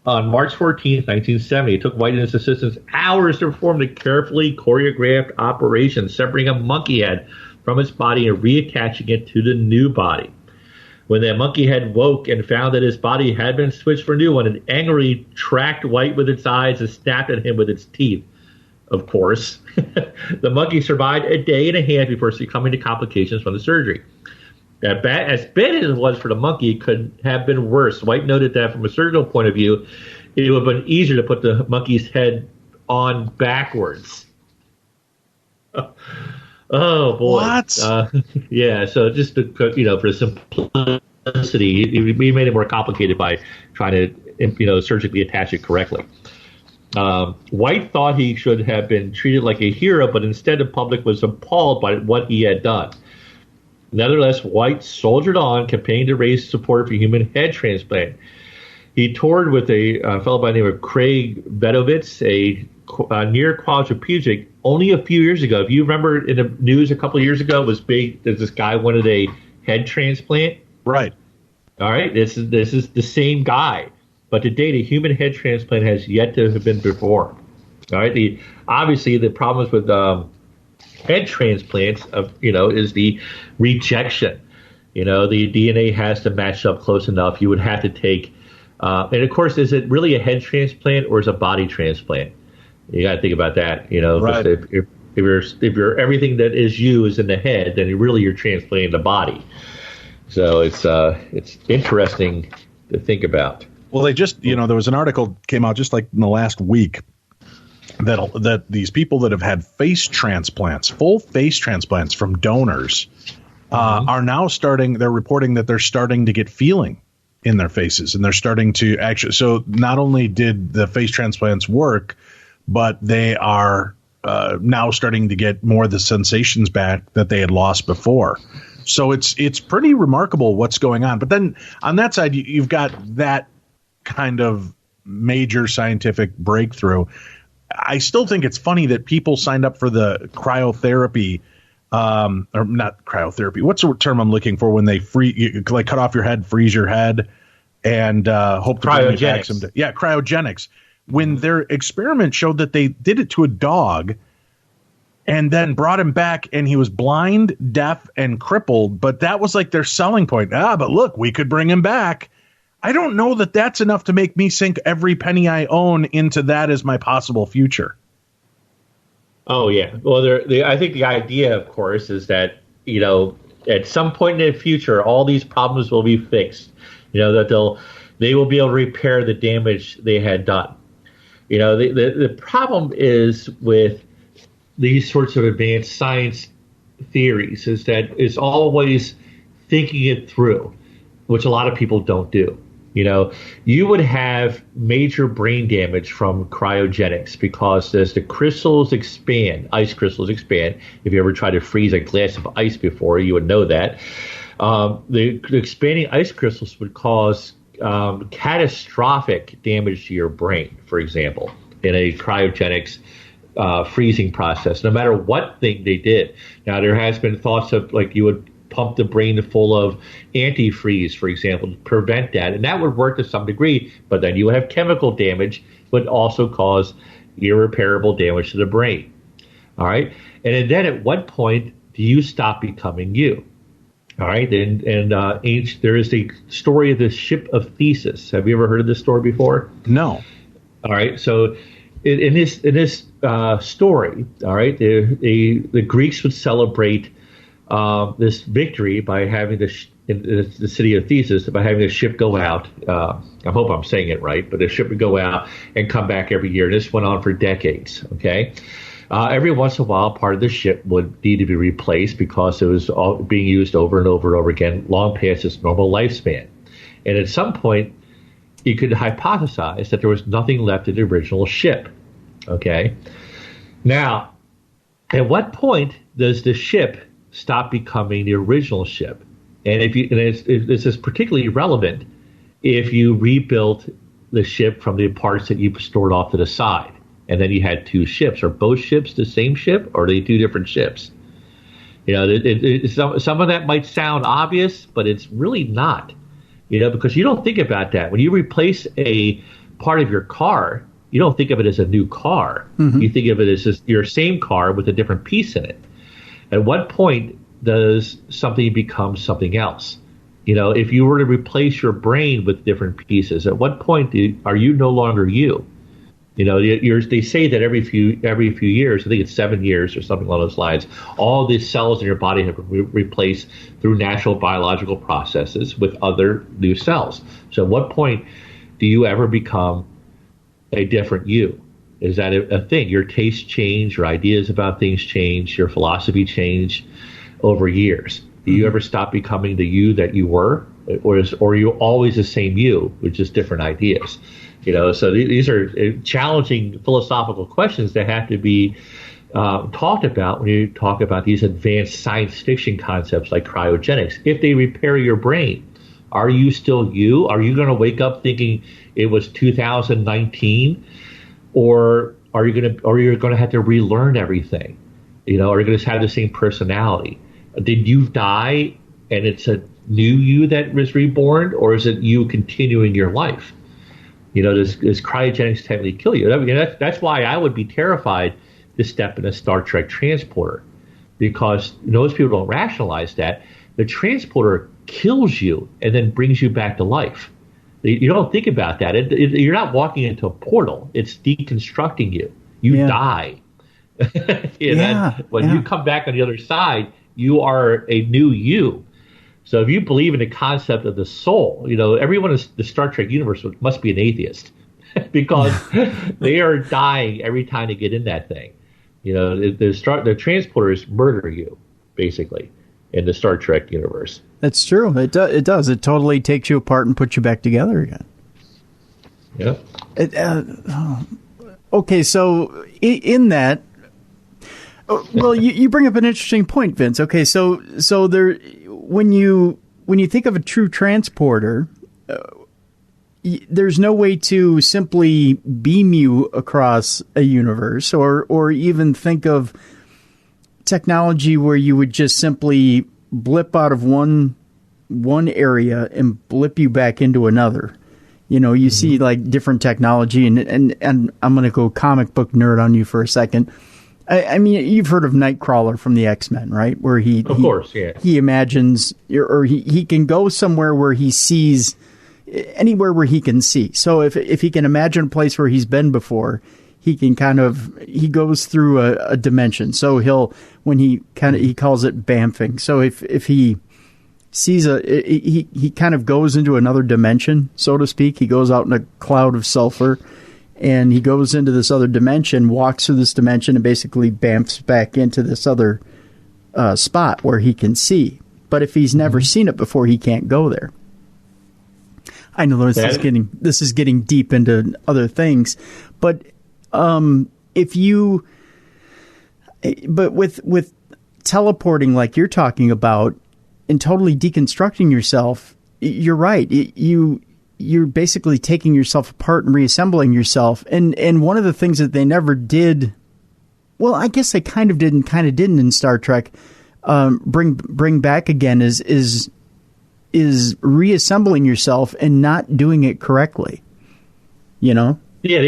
on March 14th, 1970. It took White and his assistants hours to perform the carefully choreographed operation, separating a monkey head from its body and reattaching it to the new body. When the monkey head woke and found that his body had been switched for a new one, it angrily tracked White with its eyes and snapped at him with its teeth. Of course, the monkey survived a day and a half before succumbing to complications from the surgery. As bad as it was for the monkey, it could have been worse. White noted that from a surgical point of view, it would have been easier to put the monkey's head on backwards. Oh boy! What? Yeah. So just for simplicity, we made it more complicated by trying to surgically attach it correctly. White thought he should have been treated like a hero, but instead the public was appalled by what he had done. Nevertheless, White soldiered on, campaigning to raise support for human head transplant. He toured with a fellow by the name of Craig Bedovitz, a near quadriplegic, only a few years ago. If you remember in the news a couple of years ago, it was big that this guy wanted a head transplant. Right. All right. This is the same guy. But to date, a human head transplant has yet to have been performed. All right. Obviously, the problems with head transplants is the rejection. The DNA has to match up close enough. You would have to take, and of course, is it really a head transplant or is it a body transplant? You got to think about that. Right. If you're everything that is you is in the head, then really you're transplanting the body. So it's interesting to think about. Well, they just there was an article came out just like in the last week that these people that have had face transplants, full face transplants from donors, are now they're reporting that they're starting to get feeling in their faces, and they're starting to actually. So not only did the face transplants work, but they are now starting to get more of the sensations back that they had lost before. So it's pretty remarkable what's going on. But then on that side, you've got that kind of major scientific breakthrough. I still think it's funny that people signed up for the cryotherapy, or not cryotherapy. What's the term I'm looking for when they cut off your head, freeze your head, and hope to bring you back someday? Yeah, cryogenics. When their experiment showed that they did it to a dog and then brought him back and he was blind, deaf, and crippled, but that was like their selling point. But look, we could bring him back. I don't know that that's enough to make me sink every penny I own into that as my possible future. Oh, yeah. Well, I think the idea, of course, is that, at some point in the future, all these problems will be fixed. That they will be able to repair the damage they had done. The problem is with these sorts of advanced science theories is that it's always thinking it through, which a lot of people don't do. You would have major brain damage from cryogenics because as the crystals expand, ice crystals expand. If you ever tried to freeze a glass of ice before, you would know that. The expanding ice crystals would cause catastrophic damage to your brain, for example, in a cryogenics freezing process, no matter what thing they did. Now, there has been thoughts of like you would pump the brain full of antifreeze, for example, to prevent that. And that would work to some degree, but then you would have chemical damage, would also cause irreparable damage to the brain. All right. And then at what point do you stop becoming you? All right. And there is the story of the ship of Theseus. Have you ever heard of this story before? No. All right. So in this story, all right, the Greeks would celebrate this victory by having in the city of Theseus, by having a ship go out. I hope I'm saying it right, but the ship would go out and come back every year. This went on for decades. Okay. Every once in a while, part of the ship would need to be replaced because it was being used over and over and over again, long past its normal lifespan. And at some point, you could hypothesize that there was nothing left of the original ship. Okay. Now, at what point does the ship stop becoming the original ship? And this is particularly relevant if you rebuilt the ship from the parts that you stored off to the side, and then you had two ships. Are both ships the same ship, or are they two different ships? You know, some of that might sound obvious, but it's really not. You know, because you don't think about that when you replace a part of your car. You don't think of it as a new car. Mm-hmm. You think of it as just your same car with a different piece in it. At what point does something become something else? You know, if you were to replace your brain with different pieces, at what point are you no longer you? You know, they say that every few years, I think it's 7 years or something along those lines, all the cells in your body have been replaced through natural biological processes with other new cells. So at what point do you ever become a different you? Is that a thing? Your tastes change, your ideas about things change, your philosophy change over years. Do you ever stop becoming the you that you were, or are you always the same you with just different ideas? You know, so these are challenging philosophical questions that have to be talked about when you talk about these advanced science fiction concepts like cryogenics. If they repair your brain, are you still you? Are you going to wake up thinking it was 2019, or are you going to have to relearn everything? You know, are you going to have the same personality? Did you die and it's a new you that was reborn, or is it you continuing your life? You know, does cryogenics technically kill you? I mean, that's why I would be terrified to step in a Star Trek transporter, because most people don't rationalize that. The transporter kills you and then brings you back to life. You don't think about that. You're not walking into a portal. It's deconstructing you. You die. And when you come back on the other side, you are a new you. So if you believe in the concept of the soul, you know, everyone in the Star Trek universe must be an atheist because they are dying every time they get in that thing. You know, the transporters murder you, basically, in the Star Trek universe. That's true. It does. It totally takes you apart and puts you back together again. Yeah. Okay, so in that, well, you bring up an interesting point, Vince. Okay, so there, when you think of a true transporter, there's no way to simply beam you across a universe, or even think of technology where you would just simply blip out of one area and blip you back into another. You know, you see like different technology, and I'm going to go comic book nerd on you for a second. I mean, you've heard of Nightcrawler from the X-Men, right? Where he imagines, or he can go somewhere where he sees, anywhere where he can see. So if he can imagine a place where he's been before, he goes through a dimension. So he calls it bamfing. So if he sees he kind of goes into another dimension, so to speak. He goes out in a cloud of sulfur, and he goes into this other dimension, walks through this dimension, and basically bamfs back into this other spot where he can see. But if he's never seen it before, he can't go there. I know this is getting deep into other things, but with teleporting like you're talking about and totally deconstructing yourself, you're right. You're basically taking yourself apart and reassembling yourself. And one of the things that they never did, well, I guess they kind of did and kind of didn't in Star Trek, bring back again is reassembling yourself and not doing it correctly. You know? Yeah,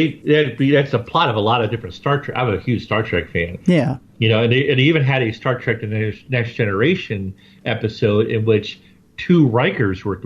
that's the plot of a lot of different Star Trek. I'm a huge Star Trek fan. Yeah. And they even had a Star Trek: The Next Generation episode in which two Rikers were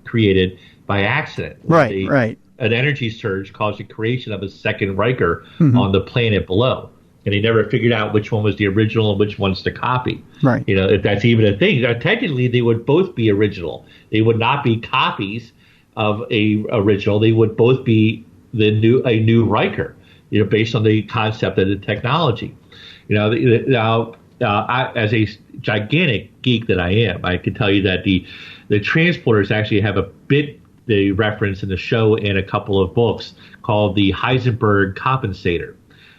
created by accident. Right. An energy surge caused the creation of a second Riker on the planet below. And they never figured out which one was the original and which one's the copy. Right. If that's even a thing. Now, technically, they would both be original. They would not be copies of a original. They would both be a new Riker, based on the concept of the technology. I, as a gigantic geek that I am, I can tell you that the transporters actually have a bit they reference in the show and a couple of books called the Heisenberg compensator.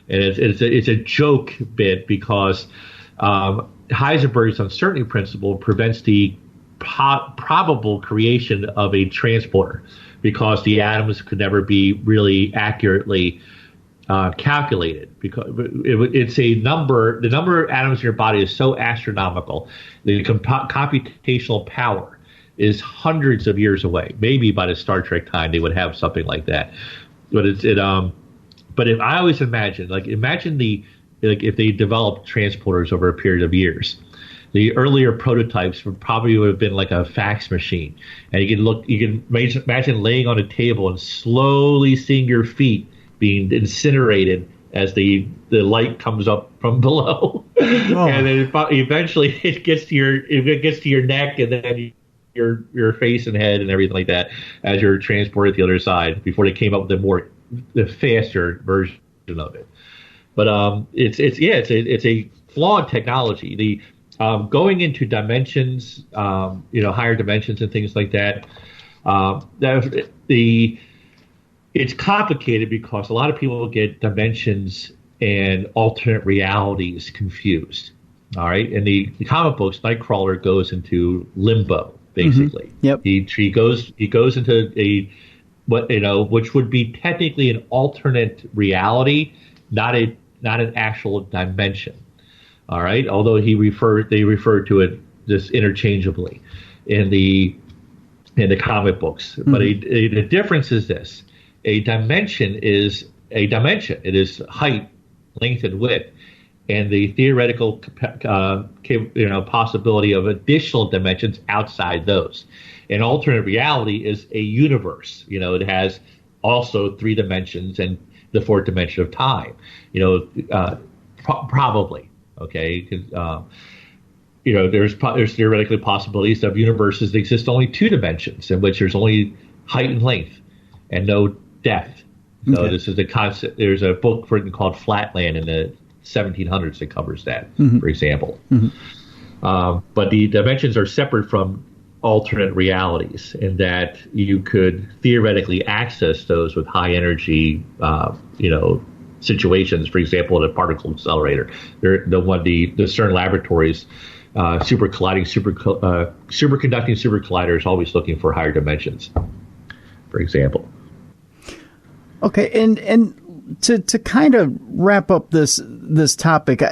And it's a joke bit because Heisenberg's uncertainty principle prevents the probable creation of a transporter because the atoms could never be really accurately calculated, because it's a number. The number of atoms in your body is so astronomical. The computational power is hundreds of years away. Maybe by the Star Trek time they would have something like that. But if I always imagine if they developed transporters over a period of years, the earlier prototypes would have been like a fax machine, and you can imagine laying on a table and slowly seeing your feet being incinerated as the light comes up from below, and then eventually it gets to your neck, and then your face and head and everything like that as you're transported to the other side before they came up with the faster version of it. But it's a flawed technology. The going into dimensions, higher dimensions and things like that. It's complicated because a lot of people get dimensions and alternate realities confused. All right, in the comic books, Nightcrawler goes into limbo basically. Yep. He goes into which would be technically an alternate reality, not an actual dimension. All right, although they refer to it just interchangeably in the comic books. But the difference is this: a dimension is a dimension. It is height, length, and width, and the theoretical possibility of additional dimensions outside those. An alternate reality is a universe. It has also 3 dimensions and the 4th dimension of time. Probably. Okay. There's theoretically possibilities of universes that exist only 2 dimensions, in which there's only height and length and no depth. So This is the concept. There's a book written called Flatland in the 1700s that covers that, for example. But the dimensions are separate from alternate realities, in that you could theoretically access those with high energy, situations. For example, in a particle accelerator, the CERN laboratories, superconducting super collider is always looking for higher dimensions, for example. Okay, and to kind of wrap up this topic,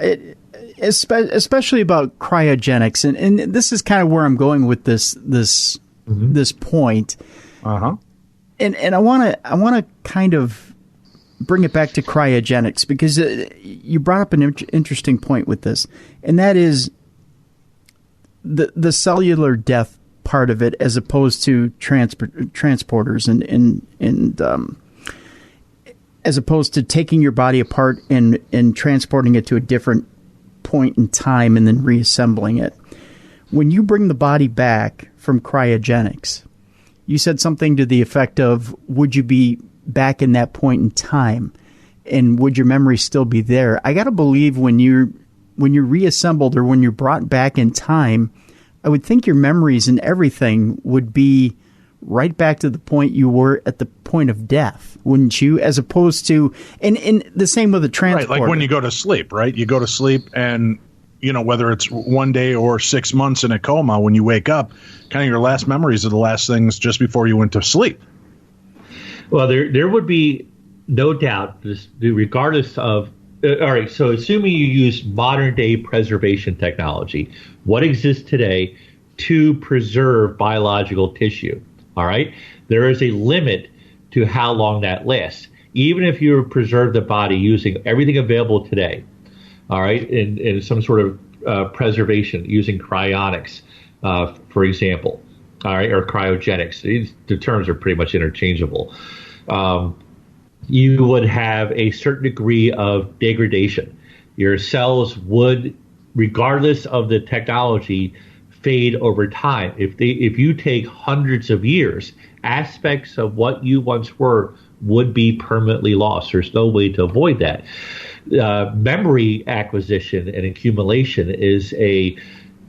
especially about cryogenics, and this is kind of where I'm going with this point. And I want to kind of bring it back to cryogenics, because you brought up an interesting point with this, and that is the cellular death part of it, as opposed to transporters and as opposed to taking your body apart and transporting it to a different point in time and then reassembling it. When you bring the body back from cryogenics, you said something to the effect of, would you be back in that point in time, and would your memory still be there? I got to believe when you're reassembled, or when you're brought back in time, I would think your memories and everything would be right back to the point you were at the point of death, wouldn't you? As opposed to, and the same with the transporter. Right, like when you go to sleep, right? You go to sleep, and whether it's one day or 6 months in a coma, when you wake up, kind of your last memories are the last things just before you went to sleep. Well, there would be no doubt, regardless of. All right, so assuming you use modern day preservation technology, what exists today to preserve biological tissue? All right, there is a limit to how long that lasts. even if you preserve the body using everything available today, all right, in some sort of preservation using cryonics, for example, all right, or cryogenics. The terms are pretty much interchangeable. You would have a certain degree of degradation. Your cells would, regardless of the technology, fade over time. If you take hundreds of years, aspects of what you once were would be permanently lost. There's no way to avoid that. Memory acquisition and accumulation is a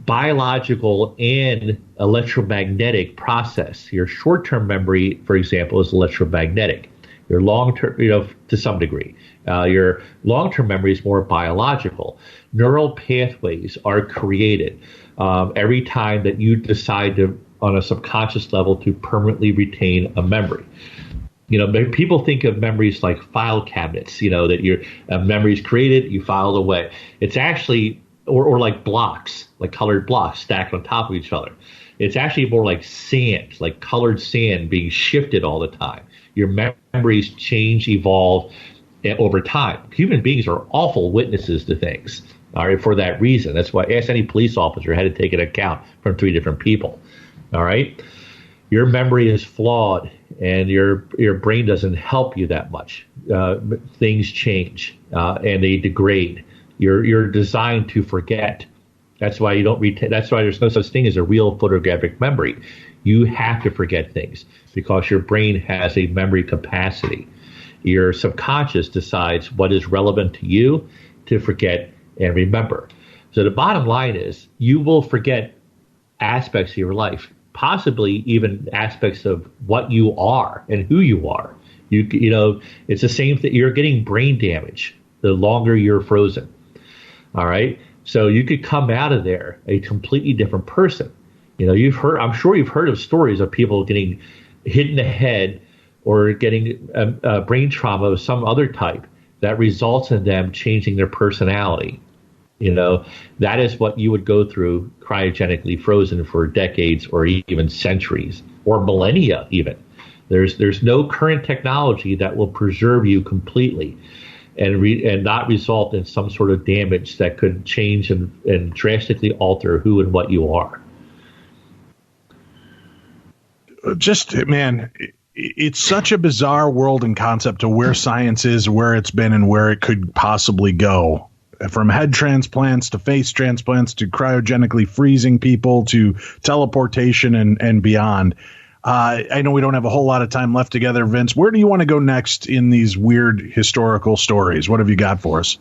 biological and electromagnetic process. Your short-term memory, for example, is electromagnetic. Your long-term, to some degree. Your long-term memory is more biological. Neural pathways are created every time that you decide to, on a subconscious level, to permanently retain a memory. People think of memories like file cabinets, that your memory is created, you file it away. It's actually, or like blocks, like colored blocks stacked on top of each other. It's actually more like sand, like colored sand being shifted all the time. Your memories change, evolve over time. Human beings are awful witnesses to things. All right, for that reason. That's why ask any police officer had to take an account from 3 different people. All right, your memory is flawed, and your brain doesn't help you that much. Things change and they degrade. You're designed to forget. That's why you don't retain. That's why there's no such thing as a real photographic memory. You have to forget things because your brain has a memory capacity. Your subconscious decides what is relevant to you to forget and remember. So the bottom line is you will forget aspects of your life, possibly even aspects of what you are and who you are. It's the same thing. You're getting brain damage the longer you're frozen. All right. So you could come out of there a completely different person. I'm sure you've heard of stories of people getting hit in the head or getting brain trauma of some other type that results in them changing their personality. That is what you would go through cryogenically frozen for decades or even centuries or millennia even. There's no current technology that will preserve you completely and not result in some sort of damage that could change and drastically alter who and what you are. It's such a bizarre world and concept to where science is, where it's been, and where it could possibly go. From head transplants to face transplants to cryogenically freezing people to teleportation and beyond. I know we don't have a whole lot of time left together, Vince. Where do you want to go next in these weird historical stories? What have you got for us?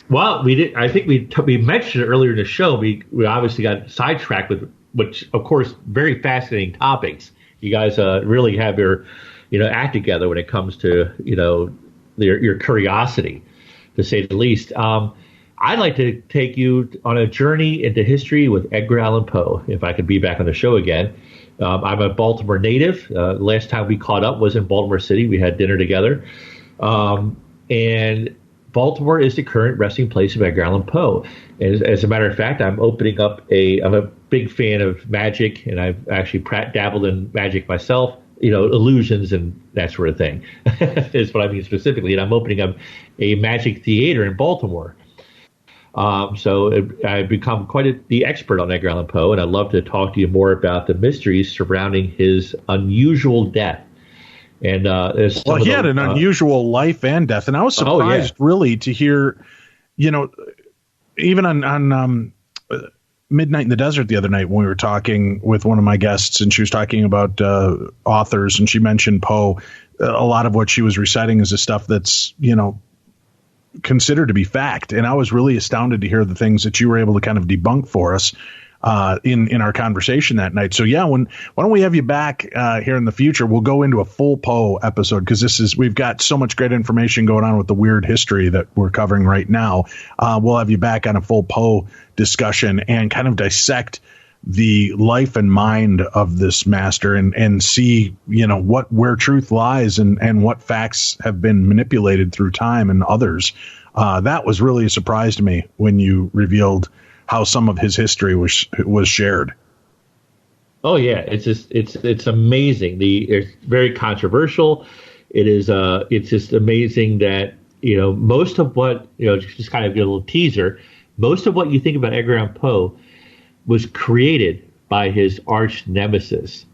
Well, we did. I think we mentioned it earlier in the show. We obviously got sidetracked with, which of course, very fascinating topics. You guys really have your, act together when it comes to, your curiosity, to say the least. I'd like to take you on a journey into history with Edgar Allan Poe, if I could be back on the show again. I'm a Baltimore native. Last time we caught up was in Baltimore City. We had dinner together. And Baltimore is the current resting place of Edgar Allan Poe. As a matter of fact, I'm opening up I'm a big fan of magic, and I've actually dabbled in magic myself, illusions and that sort of thing is what I mean specifically. And I'm opening up a magic theater in Baltimore. So I've become quite the expert on Edgar Allan Poe, and I'd love to talk to you more about the mysteries surrounding his unusual death. And he had an unusual life and death, and I was surprised really to hear, even on Midnight in the Desert the other night when we were talking with one of my guests, and she was talking about authors, and she mentioned Poe. A lot of what she was reciting is the stuff that's considered to be fact, and I was really astounded to hear the things that you were able to kind of debunk for us in our conversation that night. So why don't we have you back here in the future? We'll go into a full Poe episode because we've got so much great information going on with the weird history that we're covering right now. We'll have you back on a full Poe discussion and kind of dissect the life and mind of this master and see, where truth lies and what facts have been manipulated through time and others. That was really a surprise to me when you revealed how some of his history was shared. Oh yeah, it's amazing. It's very controversial. It is it's just amazing that, most of what, just kind of get a little teaser, most of what you think about Edgar Allan Poe was created by his arch nemesis.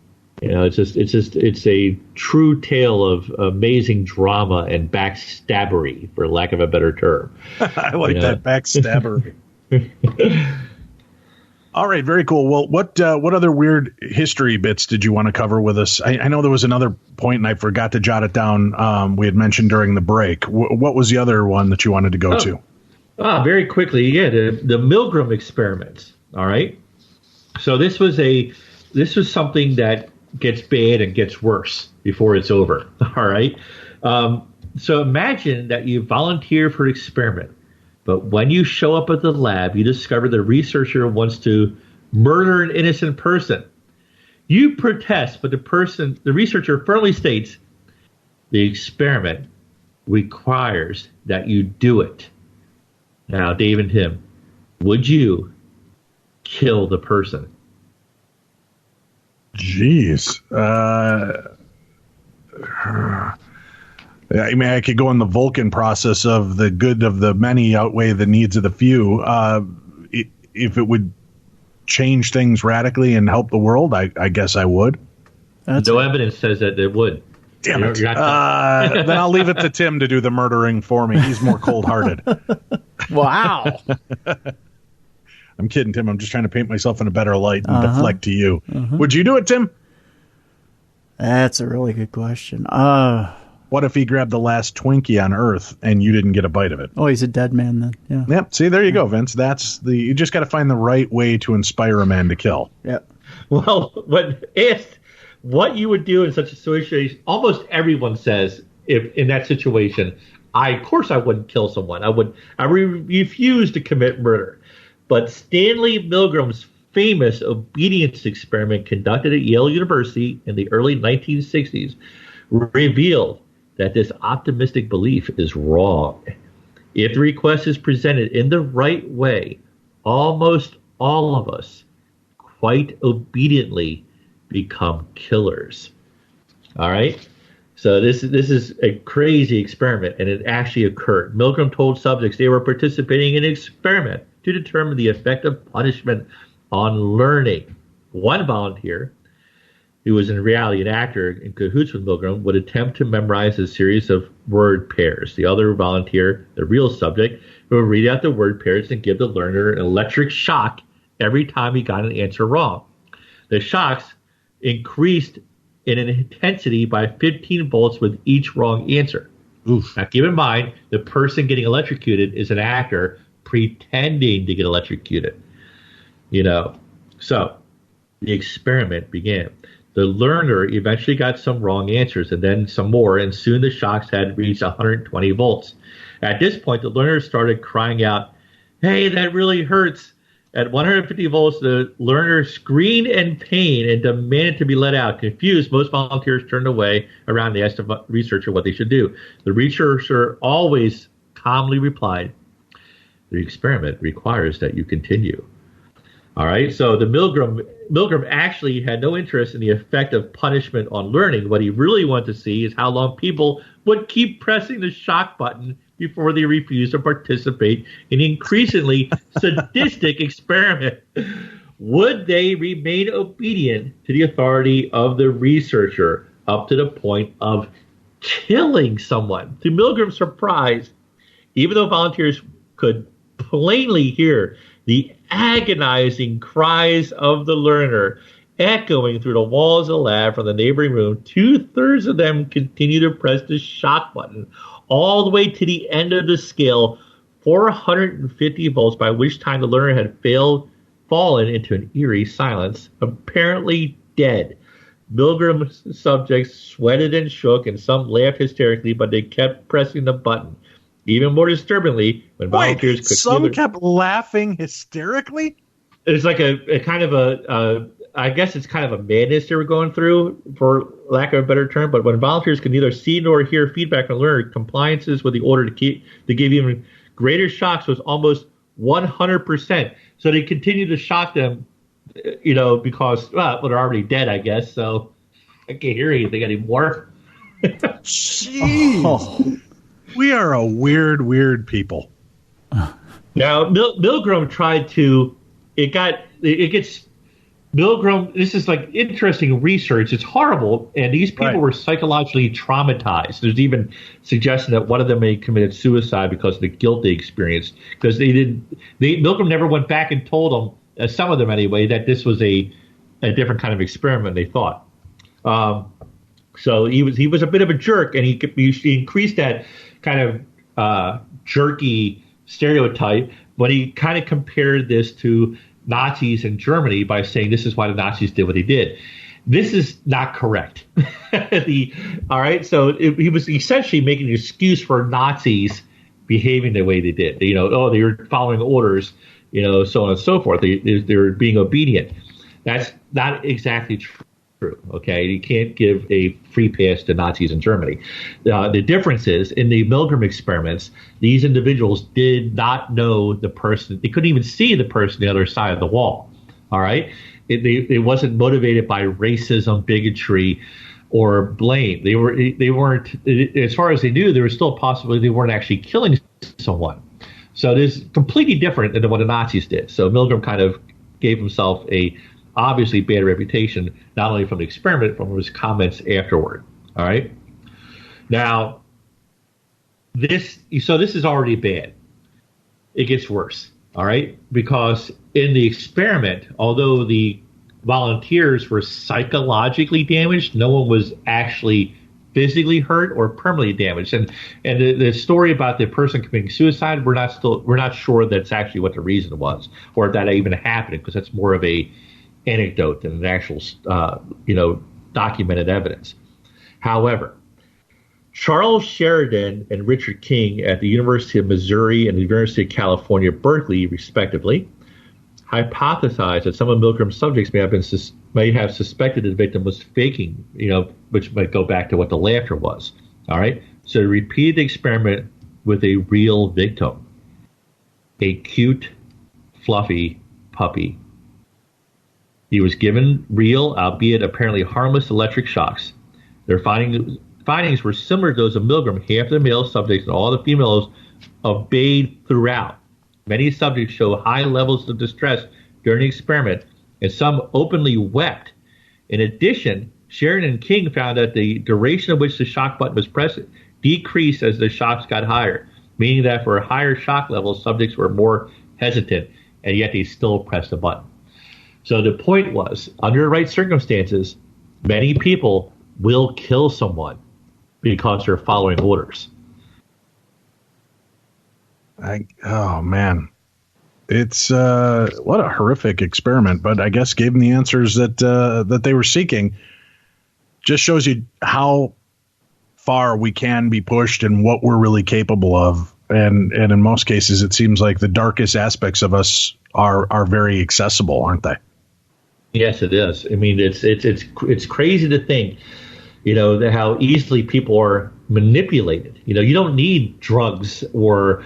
It's a true tale of amazing drama and backstabbery, for lack of a better term. I like that, backstabbery. All right, very cool. Well, what other weird history bits did you want to cover with us? I know there was another point, and I forgot to jot it down. We had mentioned during the break. What was the other one that you wanted to go to? Very quickly, the Milgram experiments. All right. So this was something that gets bad and gets worse before it's over. All right. So imagine that you volunteer for an experiment, but when you show up at the lab, you discover the researcher wants to murder an innocent person. You protest, but the researcher firmly states the experiment requires that you do it. Now, Dave and Tim, would you kill the person? Jeez. I mean, I could go in the Vulcan process of the good of the many outweigh the needs of the few. If it would change things radically and help the world, I guess I would. No evidence says that it would. Damn it. Then I'll leave it to Tim to do the murdering for me. He's more cold-hearted. Wow. I'm kidding, Tim. I'm just trying to paint myself in a better light and deflect to you. Would you do it, Tim? That's a really good question. What if he grabbed the last Twinkie on Earth and you didn't get a bite of it? Oh, he's a dead man then. Yeah. Yep. See, there you go, Vince. You just got to find the right way to inspire a man to kill. Yep. Well, when asked what you would do in such a situation, almost everyone says, if in that situation, of course I wouldn't kill someone. I refuse to commit murder. But Stanley Milgram's famous obedience experiment conducted at Yale University in the early 1960s revealed that this optimistic belief is wrong. If the request is presented in the right way, almost all of us quite obediently become killers. All right? So this is a crazy experiment, and it actually occurred. Milgram told subjects they were participating in an experiment to determine the effect of punishment on learning. One volunteer, who was in reality an actor in cahoots with Milgram, would attempt to memorize a series of word pairs. The other volunteer, the real subject, would read out the word pairs and give the learner an electric shock every time he got an answer wrong. The shocks increased in an intensity by 15 volts with each wrong answer. Oof. Now, keep in mind, the person getting electrocuted is an actor pretending to get electrocuted. So the experiment began. The learner eventually got some wrong answers and then some more, and soon the shocks had reached 120 volts. At this point, the learner started crying out, "Hey, that really hurts." At 150 volts, the learner screamed in pain and demanded to be let out. Confused, most volunteers turned away around and asked the researcher what they should do. The researcher always calmly replied, "The experiment requires that you continue." All right, so the Milgram actually had no interest in the effect of punishment on learning. What he really wanted to see is how long people would keep pressing the shock button before they refused to participate in an increasingly sadistic experiment. Would they remain obedient to the authority of the researcher up to the point of killing someone? To Milgram's surprise, even though volunteers could plainly hear the agonizing cries of the learner echoing through the walls of the lab from the neighboring room, 2/3 of them continued to press the shock button all the way to the end of the scale, 450 volts, by which time the learner had fallen into an eerie silence, apparently dead. Milgram's subjects sweated and shook, and some laughed hysterically, but they kept pressing the button. Even more disturbingly, when volunteers could some kept laughing hysterically? It's like a kind of I guess it's kind of a madness they were going through, for lack of a better term. But when volunteers could neither see nor hear feedback from the learner, compliances with the order to give even greater shocks was almost 100%. So they continued to shock them, because they're already dead, I guess. So I can't hear anything anymore. Jeez. Oh. We are a weird people. Now, Milgram tried to. It gets. Milgram, this is like interesting research. It's horrible, and these people were psychologically traumatized. There's even suggestion that one of them may have committed suicide because of the guilt they experienced. Because Milgram never went back and told them, some of them anyway, that this was a different kind of experiment. They thought. So he was a bit of a jerk, and he increased that kind of jerky stereotype when he kind of compared this to Nazis in Germany by saying this is why the Nazis did what they did. This is not correct. All right, so he was essentially making an excuse for Nazis behaving the way they did. They were following orders, so on and so forth. They were being obedient. That's not exactly true. Okay, you can't give a free pass to Nazis in Germany. The difference is in the Milgram experiments, these individuals did not know the person. They couldn't even see the person on the other side of the wall. All right, it wasn't motivated by racism, bigotry, or blame. They weren't. As far as they knew, there was still a possibility they weren't actually killing someone. So it is completely different than what the Nazis did. So Milgram kind of gave himself a obviously bad reputation, not only from the experiment, but from his comments afterward. All right. Now, this is already bad. It gets worse. All right, because in the experiment, although the volunteers were psychologically damaged, no one was actually physically hurt or permanently damaged. And the story about the person committing suicide, we're not sure that's actually what the reason was, or if that even happened, because that's more of a anecdote than an actual, documented evidence. However, Charles Sheridan and Richard King at the University of Missouri and the University of California, Berkeley, respectively, hypothesized that some of Milgram's subjects may have suspected the victim was faking, which might go back to what the laughter was. All right, so they repeated the experiment with a real victim, a cute, fluffy puppy. He was given real, albeit apparently harmless, electric shocks. Their findings were similar to those of Milgram. Half the male subjects and all the females obeyed throughout. Many subjects show high levels of distress during the experiment, and some openly wept. In addition, Sheridan and King found that the duration of which the shock button was pressed decreased as the shocks got higher, meaning that for higher shock levels, subjects were more hesitant, and yet they still pressed the button. So the point was, under the right circumstances, many people will kill someone because they're following orders. Oh, man. It's what a horrific experiment, but I guess gave them the answers that they were seeking. Just shows you how far we can be pushed and what we're really capable of. And in most cases, it seems like the darkest aspects of us are very accessible, aren't they? Yes, it is. I mean, it's crazy to think, how easily people are manipulated. You don't need drugs or,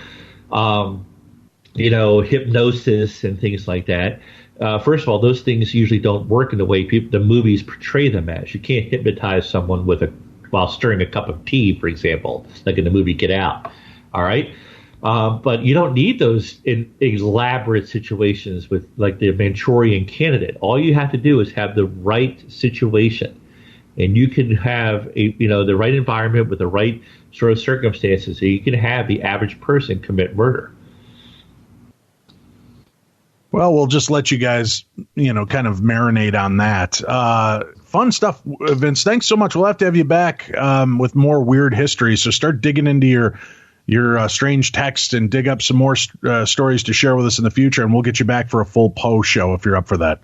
hypnosis and things like that. First of all, those things usually don't work in the way the movies portray them as. You can't hypnotize someone while stirring a cup of tea, for example, like in the movie Get Out. All right. But you don't need those in elaborate situations with like the Manchurian Candidate. All you have to do is have the right situation, and you can have the right environment with the right sort of circumstances, so you can have the average person commit murder. Well, we'll just let you guys, kind of marinate on that. Fun stuff, Vince. Thanks so much. We'll have to have you back with more weird history. So start digging into your strange text and dig up some more stories to share with us in the future, and we'll get you back for a full Poe show if you're up for that.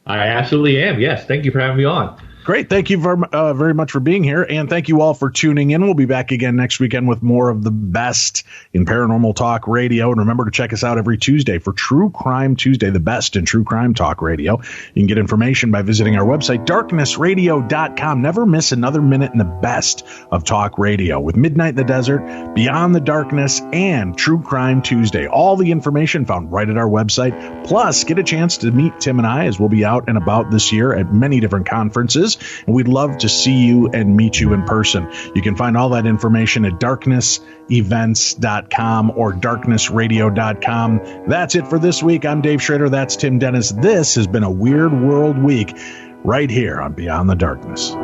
I absolutely am. Yes. Thank you for having me on. Great. Thank you very much for being here. And thank you all for tuning in. We'll be back again next weekend with more of the best in paranormal talk radio. And remember to check us out every Tuesday for True Crime Tuesday, the best in true crime talk radio. You can get information by visiting our website, darknessradio.com. Never miss another minute in the best of talk radio with Midnight in the Desert, Beyond the Darkness, and True Crime Tuesday. All the information found right at our website. Plus, get a chance to meet Tim and I as we'll be out and about this year at many different conferences. and we'd love to see you and meet you in person. You can find all that information at darknessevents.com or darknessradio.com. That's it for this week. I'm Dave Schrader. That's Tim Dennis. This has been a Weird World Week right here on Beyond the Darkness.